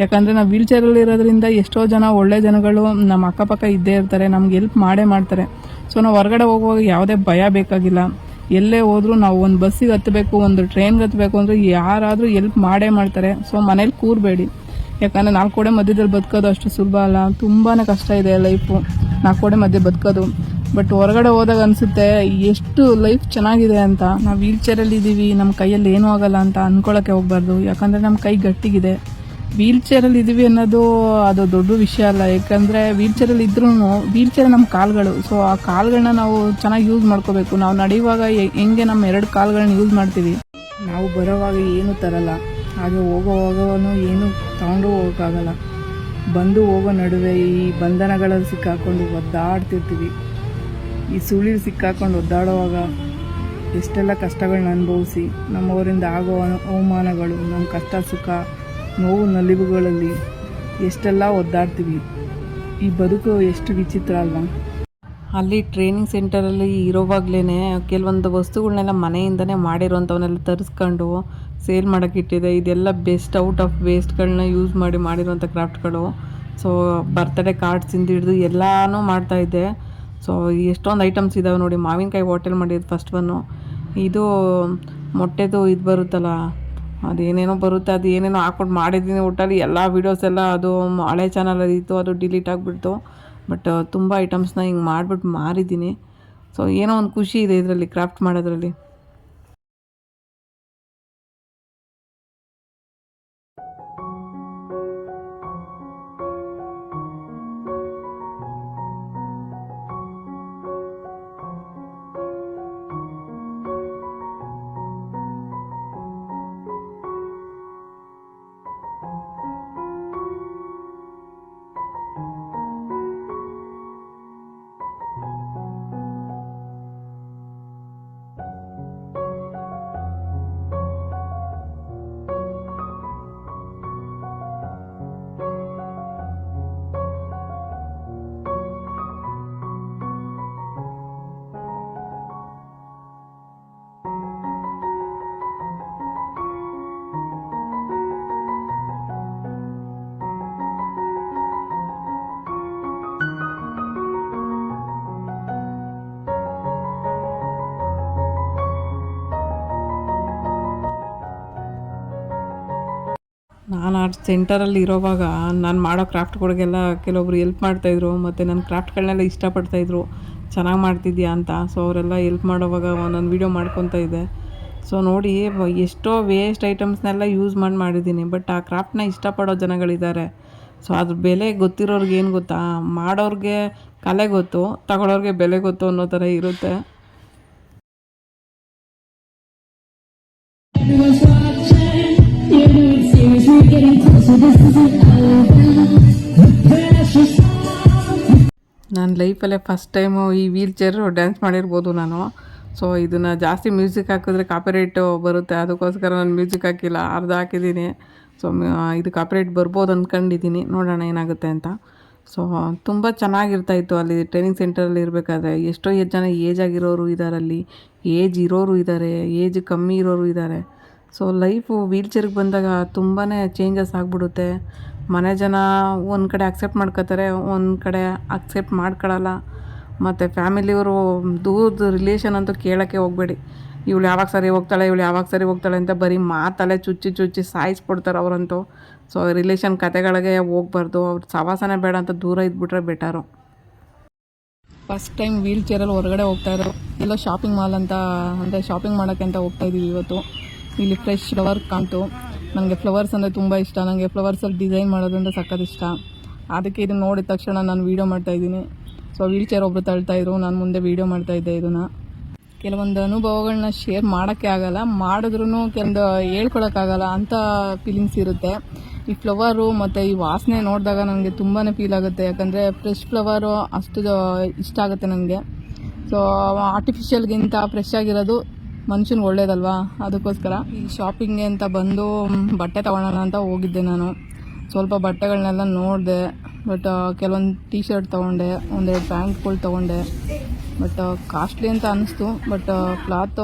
ಯಾಕಂದರೆ ನಾವು ವೀಲ್ ಚೇರಲ್ಲಿ ಇರೋದ್ರಿಂದ ಎಷ್ಟೋ ಜನ ಒಳ್ಳೆ ಜನಗಳು ನಮ್ಮ ಅಕ್ಕಪಕ್ಕ ಇದ್ದೇ ಇರ್ತಾರೆ, ನಮ್ಗೆ ಹೆಲ್ಪ್ ಮಾಡೇ ಮಾಡ್ತಾರೆ. ಸೊ ನಾವು ಹೊರಗಡೆ ಹೋಗುವಾಗ ಯಾವುದೇ ಭಯ ಬೇಕಾಗಿಲ್ಲ. ಎಲ್ಲೇ ಹೋದ್ರೂ ನಾವು ಒಂದು ಬಸ್ಸಿಗೆ ಹತ್ತಬೇಕು, ಒಂದು ಟ್ರೈನ್ಗೆ ಹತ್ತಬೇಕು ಅಂದರೆ ಯಾರಾದರೂ ಹೆಲ್ಪ್ ಮಾಡೇ ಮಾಡ್ತಾರೆ. ಸೊ ಮನೇಲಿ ಕೂರಬೇಡಿ. ಯಾಕಂದರೆ 4 ಗೋಡೆ ಮಧ್ಯದಲ್ಲಿ ಬದುಕೋದು ಅಷ್ಟು ಸುಲಭ ಅಲ್ಲ, ತುಂಬಾ ಕಷ್ಟ ಇದೆ ಲೈಫು 4 ಗೋಡೆ ಮಧ್ಯೆ ಬದುಕೋದು. ಬಟ್ ಹೊರಗಡೆ ಹೋದಾಗ ಅನಿಸುತ್ತೆ ಎಷ್ಟು ಲೈಫ್ ಚೆನ್ನಾಗಿದೆ ಅಂತ. ನಾವು ವೀಲ್ ಚೇರಲ್ಲಿ ಇದ್ದೀವಿ, ನಮ್ಮ ಕೈಯಲ್ಲಿ ಏನೂ ಆಗಲ್ಲ ಅಂತ ಅಂದ್ಕೊಳ್ಳೋಕ್ಕೆ ಹೋಗ್ಬಾರ್ದು. ಯಾಕಂದರೆ ನಮ್ಮ ಕೈ ಗಟ್ಟಿಗಿದೆ. ವೀಲ್ ಚೇರಲ್ಲಿ ಇದ್ದೀವಿ ಅನ್ನೋದು ಅದು ದೊಡ್ಡ ವಿಷಯ ಅಲ್ಲ. ಯಾಕಂದರೆ ವೀಲ್ ಚೇರಲ್ಲಿ ಇದ್ರೂ ವೀಲ್ ಚೇರ್ ನಮ್ಮ ಕಾಲುಗಳು. ಸೊ ಆ ಕಾಲುಗಳನ್ನ ನಾವು ಚೆನ್ನಾಗಿ ಯೂಸ್ ಮಾಡ್ಕೋಬೇಕು. ನಾವು ನಡೆಯುವಾಗ ಹೆಂಗೆ ನಮ್ಮ 2 ಕಾಲುಗಳನ್ನ ಯೂಸ್ ಮಾಡ್ತೀವಿ, ನಾವು ಬರೋವಾಗ ಏನೂ ತರಲ್ಲ, ಹಾಗೆ ಹೋಗೋವಾಗನೂ ಏನೂ ತಗೊಂಡು ಹೋಗೋಕ್ಕಾಗಲ್ಲ. ಬಂದು ಹೋಗೋ ನಡುವೆ ಈ ಬಂಧನಗಳಲ್ಲಿ ಸಿಕ್ಕಾಕೊಂಡು ಒದ್ದಾಡ್ತಿರ್ತೀವಿ. ಈ ಸುಳಿಲು ಸಿಕ್ಕಾಕೊಂಡು ಒದ್ದಾಡುವಾಗ ಎಷ್ಟೆಲ್ಲ ಕಷ್ಟಗಳನ್ನ ಅನುಭವಿಸಿ ನಮ್ಮವರಿಂದ ಆಗೋ ಅವಮಾನಗಳು, ನಮ್ಮ ಕಷ್ಟ ಸುಖ ನೋವು ನಲಿವುಗಳಲ್ಲಿ ಎಷ್ಟೆಲ್ಲ ಒದ್ದಾಡ್ತೀವಿ. ಈ ಬದುಕು ಎಷ್ಟು ವಿಚಿತ್ರ ಅಲ್ವಾ. ಅಲ್ಲಿ ಟ್ರೈನಿಂಗ್ ಸೆಂಟರಲ್ಲಿ ಇರೋವಾಗ್ಲೇ ಕೆಲವೊಂದು ವಸ್ತುಗಳನ್ನೆಲ್ಲ ಮನೆಯಿಂದನೇ ಮಾಡಿರೋಂಥವನ್ನೆಲ್ಲ ತರಿಸ್ಕೊಂಡು ಸೇಲ್ ಮಾಡೋಕ್ಕೆ ಇಟ್ಟಿದೆ. ಇದೆಲ್ಲ ಬೆಸ್ಟ್ ಔಟ್ ಆಫ್ ವೇಸ್ಟ್ಗಳನ್ನ ಯೂಸ್ ಮಾಡಿರೋಂಥ ಕ್ರಾಫ್ಟ್ಗಳು. ಸೊ ಬರ್ತ್ಡೇ ಕಾರ್ಡ್ಸಿಂದ ಹಿಡಿದು ಎಲ್ಲನೂ ಮಾಡ್ತಾಯಿದ್ದೆ. ಸೊ ಎಷ್ಟೊಂದು ಐಟಮ್ಸ್ ಇದ್ದಾವೆ ನೋಡಿ. ಮಾವಿನಕಾಯಿ ಹೋಟೆಲ್ ಮಾಡಿದ್ದು ಫಸ್ಟ್ ಒನ್ನು. ಇದು ಮೊಟ್ಟೆದು ಇದು ಬರುತ್ತಲ್ಲ, ಅದೇನೇನೋ ಬರುತ್ತೆ, ಅದು ಏನೇನೋ ಹಾಕ್ಬಿಟ್ಟು ಮಾಡಿದ್ದೀನಿ. ಒಟ್ಟಲ್ಲಿ ಎಲ್ಲ ವೀಡಿಯೋಸ್ ಎಲ್ಲ ಅದು ಹಳೆ ಚಾನಲಲ್ಲಿ ಇತ್ತು, ಅದು ಡಿಲೀಟ್ ಆಗಿಬಿಡ್ತು. ಬಟ್ ತುಂಬ ಐಟಮ್ಸ್ನ ಹಿಂಗೆ ಮಾಡಿಬಿಟ್ಟು ಮಾರಿದ್ದೀನಿ. ಸೊ ಏನೋ ಒಂದು ಖುಷಿ ಇದೆ ಇದರಲ್ಲಿ, ಕ್ರಾಫ್ಟ್ ಮಾಡೋದ್ರಲ್ಲಿ. ನಾನು ಆರ್ಟ್ ಸೆಂಟರಲ್ಲಿ ಇರೋವಾಗ ನಾನು ಮಾಡೋ ಕ್ರಾಫ್ಟ್ಗಳಿಗೆಲ್ಲ ಕೆಲವೊಬ್ರು ಎಲ್ಪ್ ಮಾಡ್ತಾಯಿದ್ರು. ಮತ್ತು ನನ್ನ ಕ್ರಾಫ್ಟ್ಗಳನ್ನೆಲ್ಲ ಇಷ್ಟಪಡ್ತಾಯಿದ್ರು, ಚೆನ್ನಾಗಿ ಮಾಡ್ತಿದ್ಯಾ ಅಂತ. ಸೊ ಅವರೆಲ್ಲ ಎಲ್ಪ್ ಮಾಡೋವಾಗ ನಾನು ವೀಡಿಯೋ ಮಾಡ್ಕೊತಾ ಇದ್ದೆ. ಸೊ ನೋಡಿ ಎಷ್ಟೋ ವೇಸ್ಟ್ ಐಟಮ್ಸ್ನೆಲ್ಲ ಯೂಸ್ ಮಾಡಿದ್ದೀನಿ. ಬಟ್ ಆ ಕ್ರಾಫ್ಟ್ನ ಇಷ್ಟಪಡೋ ಜನಗಳಿದ್ದಾರೆ. ಸೊ ಅದ್ರ ಬೆಲೆ ಗೊತ್ತಿರೋರ್ಗೆ ಏನು ಗೊತ್ತಾ, ಮಾಡೋರಿಗೆ ಕಲೆ ಗೊತ್ತು, ತಗೊಳ್ಳೋರಿಗೆ ಬೆಲೆ ಗೊತ್ತು ಅನ್ನೋ ಥರ ಇರುತ್ತೆ. ನನ್ನ ಲೈಫಲ್ಲೇ ಫಸ್ಟ್ ಟೈಮು ಈ ವೀಲ್ ಚೇರು ಡ್ಯಾನ್ಸ್ ಮಾಡಿರ್ಬೋದು ನಾನು. ಸೊ ಇದನ್ನು ಜಾಸ್ತಿ ಮ್ಯೂಸಿಕ್ ಹಾಕಿದ್ರೆ ಕಾಪಿರೈಟು ಬರುತ್ತೆ, ಅದಕ್ಕೋಸ್ಕರ ನಾನು ಮ್ಯೂಸಿಕ್ ಹಾಕಿಲ್ಲ, ಅರ್ಧ ಹಾಕಿದ್ದೀನಿ. ಸೊ ಇದು ಕಾಪಿರೈಟ್ ಬರ್ಬೋದು ಅಂದ್ಕೊಂಡಿದ್ದೀನಿ, ನೋಡೋಣ ಏನಾಗುತ್ತೆ ಅಂತ. ಸೊ ತುಂಬ ಚೆನ್ನಾಗಿರ್ತಾಯಿತ್ತು ಅಲ್ಲಿ ಟ್ರೈನಿಂಗ್ ಸೆಂಟರಲ್ಲಿ ಇರಬೇಕಾದ್ರೆ. ಎಷ್ಟೋ ಜನ ಏಜ್ ಆಗಿರೋರು ಇದ್ದಾರೆ, ಅಲ್ಲಿ ಏಜ್ ಇರೋರು ಇದ್ದಾರೆ, ಏಜ್ ಕಮ್ಮಿ ಇರೋರು ಇದ್ದಾರೆ. ಸೊ ಲೈಫು ವೀಲ್ ಚೇರಿಗೆ ಬಂದಾಗ ತುಂಬಾ ಚೇಂಜಸ್ ಆಗಿಬಿಡುತ್ತೆ. ಮನೆ ಜನ ಒಂದು ಕಡೆ ಅಕ್ಸೆಪ್ಟ್ ಮಾಡ್ಕೋತಾರೆ, ಒಂದು ಕಡೆ ಅಕ್ಸೆಪ್ಟ್ ಮಾಡ್ಕೊಳ್ಳಲ್ಲ. ಮತ್ತು ಫ್ಯಾಮಿಲಿಯವರು ದೂರದ ರಿಲೇಷನ್ ಅಂತೂ ಕೇಳೋಕ್ಕೆ ಹೋಗಬೇಡಿ. ಇವಳು ಯಾವಾಗ ಸರಿ ಹೋಗ್ತಾಳೆ ಅಂತ ಬರೀ ಮಾತಲ್ಲೇ ಚುಚ್ಚಿ ಸಾಯಿಸ್ಬಿಡ್ತಾರೆ ಅವರಂತೂ. ಸೊ ರಿಲೇಷನ್ ಕತೆಗಳಿಗೆ ಹೋಗ್ಬಾರ್ದು, ಅವ್ರ ಸವಾಸನೆ ಬೇಡ ಅಂತ ದೂರ ಇದ್ಬಿಟ್ರೆ ಬೆಟರು. ಫಸ್ಟ್ ಟೈಮ್ ವೀಲ್ ಚೇರಲ್ಲಿ ಹೊರಗಡೆ ಹೋಗ್ತಾಯಿದ್ರು. ಎಲ್ಲೋ ಶಾಪಿಂಗ್ ಮಾಲ್ ಅಂತ, ಅಂದರೆ ಶಾಪಿಂಗ್ ಮಾಡೋಕ್ಕೆ ಅಂತ ಹೋಗ್ತಾಯಿದ್ದೀವಿ ಇವತ್ತು. ಇಲ್ಲಿ ಫ್ರೆಶ್ ಫ್ಲವರ್ ಕಾಣ್ತು. ನನಗೆ ಫ್ಲವರ್ಸ್ ಅಂದರೆ ತುಂಬ ಇಷ್ಟ. ನನಗೆ ಫ್ಲವರ್ಸಲ್ಲಿ ಡಿಸೈನ್ ಮಾಡೋದಂದ್ರೆ ಸಖತ್ ಇಷ್ಟ. ಅದಕ್ಕೆ ಇದನ್ನು ನೋಡಿದ ತಕ್ಷಣ ನಾನು ವೀಡಿಯೋ ಮಾಡ್ತಾಯಿದ್ದೀನಿ. ಸೊ ವೀಲ್ ಚೇರ್ ಒಬ್ಬರು ತಳ್ತಾಯಿದ್ರು, ನಾನು ಮುಂದೆ ವೀಡಿಯೋ ಮಾಡ್ತಾಯಿದ್ದೆ. ಇದನ್ನು ಕೆಲವೊಂದು ಅನುಭವಗಳನ್ನ ಶೇರ್ ಮಾಡೋಕ್ಕೆ ಆಗಲ್ಲ, ಮಾಡಿದ್ರೂ ಕೆಲವೊಂದು ಹೇಳ್ಕೊಳಕ್ಕಾಗಲ್ಲ ಅಂಥ ಫೀಲಿಂಗ್ಸ್ ಇರುತ್ತೆ. ಈ ಫ್ಲವರು ಮತ್ತು ಈ ವಾಸನೆ ನೋಡಿದಾಗ ನನಗೆ ತುಂಬಾ ಫೀಲ್ ಆಗುತ್ತೆ. ಯಾಕಂದರೆ ಫ್ರೆಶ್ ಫ್ಲವರು ಅಷ್ಟು ಇಷ್ಟ ಆಗುತ್ತೆ ನನಗೆ. ಸೊ ಆರ್ಟಿಫಿಷಿಯಲ್ಗಿಂತ ಫ್ರೆಶ್ ಆಗಿರೋದು ಮನುಷ್ಯನಿಗೆ ಒಳ್ಳೇದಲ್ವಾ, ಅದಕ್ಕೋಸ್ಕರ ಈ ಶಾಪಿಂಗ್ಗೆ ಅಂತ ಬಂದು ಬಟ್ಟೆ ತೊಗೊಳ್ಳೋಣ ಅಂತ ಹೋಗಿದ್ದೆ. ನಾನು ಸ್ವಲ್ಪ ಬಟ್ಟೆಗಳನ್ನೆಲ್ಲ ನೋಡಿದೆ. ಬಟ್ ಕೆಲವೊಂದು ಟೀ ಶರ್ಟ್ ತೊಗೊಂಡೆ, ಒಂದೆರಡು ಪ್ಯಾಂಟ್ಗಳು ತೊಗೊಂಡೆ. ಬಟ್ ಕಾಸ್ಟ್ಲಿ ಅಂತ ಅನ್ನಿಸ್ತು. ಬಟ್ ಕ್ಲಾತ್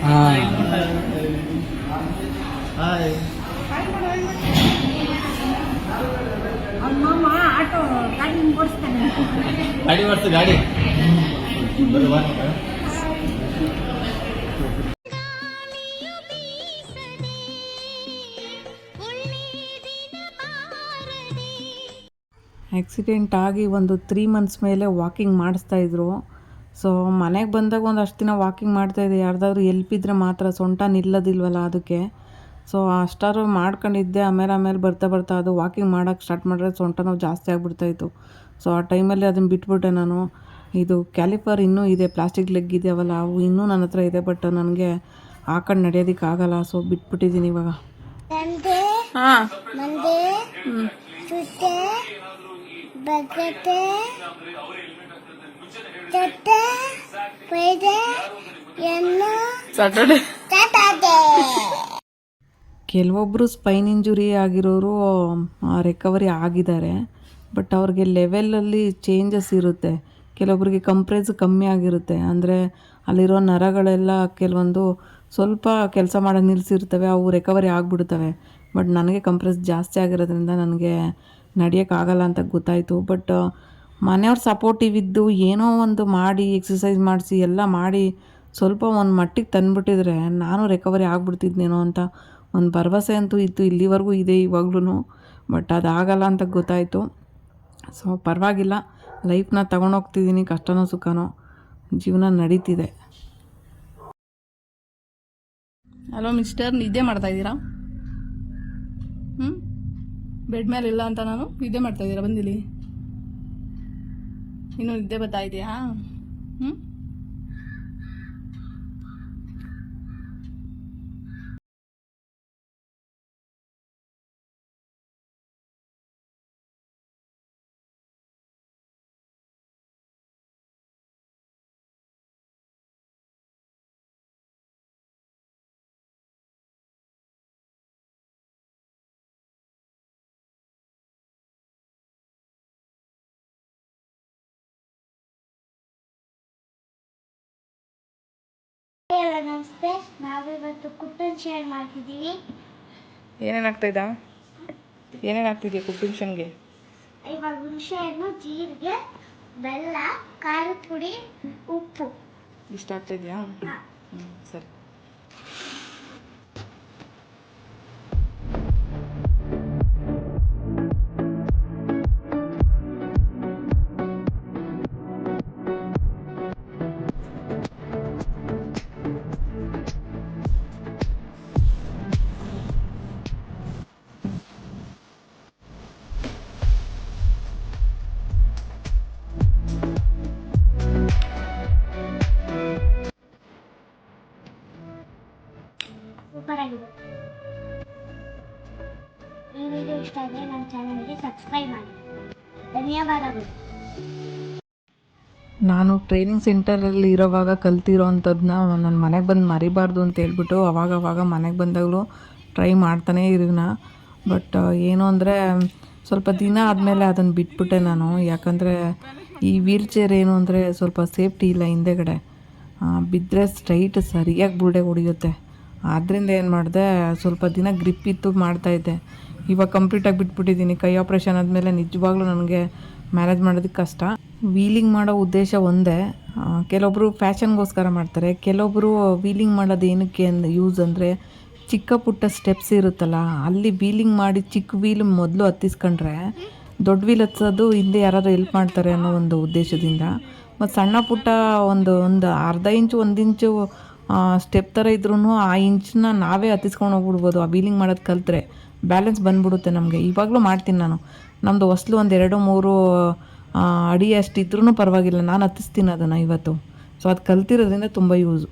ಗಾಡಿ ಓಡಿಸು ಗಾಡಿ ಆಕ್ಸಿಡೆಂಟ್ ಆಗಿ ಒಂದು 3 ಮಂತ್ಸ್ ಮೇಲೆ ವಾಕಿಂಗ್ ಮಾಡಿಸ್ತಾಯಿದ್ರು. ಸೊ ಮನೆಗೆ ಬಂದಾಗ ಒಂದಷ್ಟು ದಿನ ವಾಕಿಂಗ್ ಮಾಡ್ತಾಯಿದ್ದೆ. ಯಾರ್ದಾದ್ರೂ ಎಲ್ಪ್ ಇದ್ದರೆ ಮಾತ್ರ, ಸೊಂಟ ನಿಲ್ಲೋದಿಲ್ವಲ್ಲ ಅದಕ್ಕೆ. ಸೊ ಅಷ್ಟಾದ್ರೂ ಮಾಡ್ಕೊಂಡಿದ್ದೆ. ಆಮೇಲೆ ಬರ್ತಾ ಅದು ವಾಕಿಂಗ್ ಮಾಡೋಕ್ಕೆ ಸ್ಟಾರ್ಟ್ ಮಾಡಿದ್ರೆ ಸೊಂಟ ನೋವು ಜಾಸ್ತಿ ಆಗಿಬಿಡ್ತಾಯಿತ್ತು. ಸೊ ಆ ಟೈಮಲ್ಲಿ ಅದನ್ನು ಬಿಟ್ಬಿಟ್ಟೆ ನಾನು. ಇದು ಕ್ಯಾಲಿಪರ್ ಇನ್ನೂ ಇದೆ, ಪ್ಲಾಸ್ಟಿಕ್ ಲೆಗ್ ಇದೆಯವಲ್ಲ, ಅವು ಇನ್ನೂ ನನ್ನ ಹತ್ರ ಇದೆ. ಬಟ್ ನನಗೆ ಹಾಕೊಂಡು ನಡೆಯೋದಕ್ಕಾಗಲ್ಲ. ಸೊ ಬಿಟ್ಬಿಟ್ಟಿದ್ದೀನಿ ಇವಾಗ. ಹಾಂ ಸಾಟರ್ಡೆ ಕೆಲವೊಬ್ಬರು ಸ್ಪೈನ್ ಇಂಜುರಿ ಆಗಿರೋರು ರಿಕವರಿ ಆಗಿದ್ದಾರೆ. ಬಟ್ ಅವ್ರಿಗೆ ಲೆವೆಲಲ್ಲಿ ಚೇಂಜಸ್ ಇರುತ್ತೆ. ಕೆಲವೊಬ್ಬರಿಗೆ ಕಂಪ್ರೆಸ್ ಕಮ್ಮಿ ಆಗಿರುತ್ತೆ. ಅಂದರೆ ಅಲ್ಲಿರೋ ನರಗಳೆಲ್ಲ ಕೆಲವೊಂದು ಸ್ವಲ್ಪ ಕೆಲಸ ಮಾಡೋದು ನಿಲ್ಲಿಸಿರ್ತವೆ, ಅವು ರಿಕವರಿ ಆಗಿಬಿಡ್ತವೆ. ಬಟ್ ನನಗೆ ಕಂಪ್ರೆಸ್ ಜಾಸ್ತಿ ಆಗಿರೋದ್ರಿಂದ ನನಗೆ ನಡೆಯೋಕ್ಕಾಗಲ್ಲ ಅಂತ ಗೊತ್ತಾಯಿತು. ಬಟ್ ಮನೆಯವ್ರು ಸಪೋರ್ಟಿವ್ ಇದ್ದು ಏನೋ ಒಂದು ಮಾಡಿ ಎಕ್ಸಸೈಸ್ ಮಾಡಿಸಿ ಎಲ್ಲ ಮಾಡಿ ಸ್ವಲ್ಪ ಒಂದು ಮಟ್ಟಿಗೆ ತಂದುಬಿಟ್ಟಿದ್ರೆ ನಾನು ರಿಕವರಿ ಆಗಿಬಿಡ್ತಿದ್ನೇನೋ ಅಂತ ಒಂದು ಭರವಸೆ ಅಂತೂ ಇತ್ತು. ಇಲ್ಲಿವರೆಗೂ ಇದೆ ಇವಾಗ್ಲೂ. ಬಟ್ ಅದಾಗಲ್ಲ ಅಂತ ಗೊತ್ತಾಯಿತು. ಸೊ ಪರವಾಗಿಲ್ಲ, ಲೈಫ್ನ ತಗೊಂಡೋಗ್ತಿದ್ದೀನಿ. ಕಷ್ಟನೋ ಸುಖನೋ ಜೀವನ ನಡೀತಿದೆ. ಹಲೋ ಮಿಸ್ಟರ್, ನಿದ್ದೆ ಮಾಡ್ತಾಯಿದ್ದೀರಾ? ಬೆಡ್ ಮೇಲೆ ಇಲ್ಲ ಅಂತ ನಾನು ನಿದ್ದೆ ಮಾಡ್ತಾಯಿದ್ದೀರಾ? ಬಂದಿಲ್ಲಿ ಇನ್ನೂ ನಿದ್ದೆ ಬರ್ತಾ ಇದೆಯಾ? ಎಲ್ಲ ನಮಸ್ತೆ. ನಾವಿವತ್ತು ಕುಟ್ಟನ್ ಶೇರ್ ಮಾಡ್ತಿದ್ದೀವಿ. ಏನೇನಾಗ್ತಾಯಿದ್ದ? ಏನೇನಾಗ್ತಿದೆಯಾ ಕುಕ್ಕಿಂಗ್? ಇವಾಗ ಹುಣಸೆಹಣ್ಣು, ಜೀರಿಗೆ, ಬೆಲ್ಲ, ಖಾರದ ಪುಡಿ, ಉಪ್ಪು ಇಷ್ಟ ಆಗ್ತಾಯಿದೆಯಾ? ಸರಿ. ಸೂಪರ್ ಆಗಿದೆ. ಈ ವಿಡಿಯೋ ಇಷ್ಟ ಆದರೆ ನಮ್ಮ ಚಾನಲ್ಗೆ ಸಬ್ಸ್ಕ್ರೈಬ್ ಮಾಡಿ. ಧನ್ಯವಾದಗಳು. ನಾನು ಟ್ರೈನಿಂಗ್ ಸೆಂಟರಲ್ಲಿ ಇರೋವಾಗ ಕಲ್ತಿರೋ ಅಂಥದ್ದನ್ನ ನನ್ನ ಮನೆಗೆ ಬಂದು ಮರಿಬಾರ್ದು ಅಂತ ಹೇಳ್ಬಿಟ್ಟು ಅವಾಗವಾಗ ಮನೆಗೆ ಬಂದಾಗಲೂ ಟ್ರೈ ಮಾಡ್ತಾನೇ ಇರೋಣ. ಬಟ್ ಏನು ಅಂದರೆ ಸ್ವಲ್ಪ ದಿನ ಆದಮೇಲೆ ಅದನ್ನು ಬಿಟ್ಬಿಟ್ಟೆ ನಾನು. ಯಾಕಂದರೆ ಈ ವೀಲ್ ಚೇರ್ ಏನು ಅಂದರೆ ಸ್ವಲ್ಪ ಸೇಫ್ಟಿ ಇಲ್ಲ ಹಿಂದೆಗಡೆ. ಬಿದ್ದರೆ ಸ್ಟ್ರೈಟ್ ಸರಿಯಾಗಿ ಬುರುಡೆ ಹೊಡೆಯುತ್ತೆ. ಆದ್ದರಿಂದ ಏನು ಮಾಡಿದೆ, ಸ್ವಲ್ಪ ದಿನ ಗ್ರಿಪ್ ಇತ್ತು ಮಾಡ್ತಾಯಿದ್ದೆ. ಇವಾಗ ಕಂಪ್ಲೀಟಾಗಿ ಬಿಟ್ಬಿಟ್ಟಿದ್ದೀನಿ. ಕೈ ಆಪ್ರೇಷನ್ ಆದಮೇಲೆ ನಿಜವಾಗ್ಲೂ ನನಗೆ ಮ್ಯಾನೇಜ್ ಮಾಡೋದಕ್ಕೆ ಕಷ್ಟ. ವೀಲಿಂಗ್ ಮಾಡೋ ಉದ್ದೇಶ ಒಂದೇ. ಕೆಲವೊಬ್ಬರು ಫ್ಯಾಷನ್ಗೋಸ್ಕರ ಮಾಡ್ತಾರೆ. ಕೆಲವೊಬ್ಬರು ವೀಲಿಂಗ್ ಮಾಡೋದು ಏನಕ್ಕೆ ಯೂಸ್ ಅಂದರೆ, ಚಿಕ್ಕ ಪುಟ್ಟ ಸ್ಟೆಪ್ಸ್ ಇರುತ್ತಲ್ಲ, ಅಲ್ಲಿ ವೀಲಿಂಗ್ ಮಾಡಿ ಚಿಕ್ಕ ವೀಲ್ ಮೊದಲು ಹತ್ತಿಸ್ಕೊಂಡ್ರೆ ದೊಡ್ಡ ವೀಲ್ ಹತ್ಸೋದು ಹಿಂದೆ ಯಾರಾದರೂ ಹೆಲ್ಪ್ ಮಾಡ್ತಾರೆ ಅನ್ನೋ ಒಂದು ಉದ್ದೇಶದಿಂದ. ಮತ್ತು ಸಣ್ಣ ಪುಟ್ಟ ಒಂದು ಅರ್ಧ ಇಂಚು 1 ಇಂಚು ಸ್ಟೆಪ್ ಥರ ಇದ್ರೂ ಆ ಇಂಚನ್ನ ನಾವೇ ಹತ್ತಿಸ್ಕೊಂಡು ಹೋಗ್ಬಿಡ್ಬೋದು. ಆ ವೀಲಿಂಗ್ ಮಾಡೋದು ಕಲಿತ್ರೆ ಬ್ಯಾಲೆನ್ಸ್ ಬಂದ್ಬಿಡುತ್ತೆ ನಮಗೆ. ಇವಾಗಲೂ ಮಾಡ್ತೀನಿ ನಾನು. ನಮ್ಮದು ಹೊಸ್ಲು 1-2-3 ಅಡಿ ಅಷ್ಟಿದ್ರೂ ಪರವಾಗಿಲ್ಲ, ನಾನು ಹತ್ತಿಸ್ತೀನಿ ಅದನ್ನು ಇವತ್ತು. ಸೊ ಅದು ಕಲ್ತಿರೋದ್ರಿಂದ ತುಂಬ ಯೂಸು.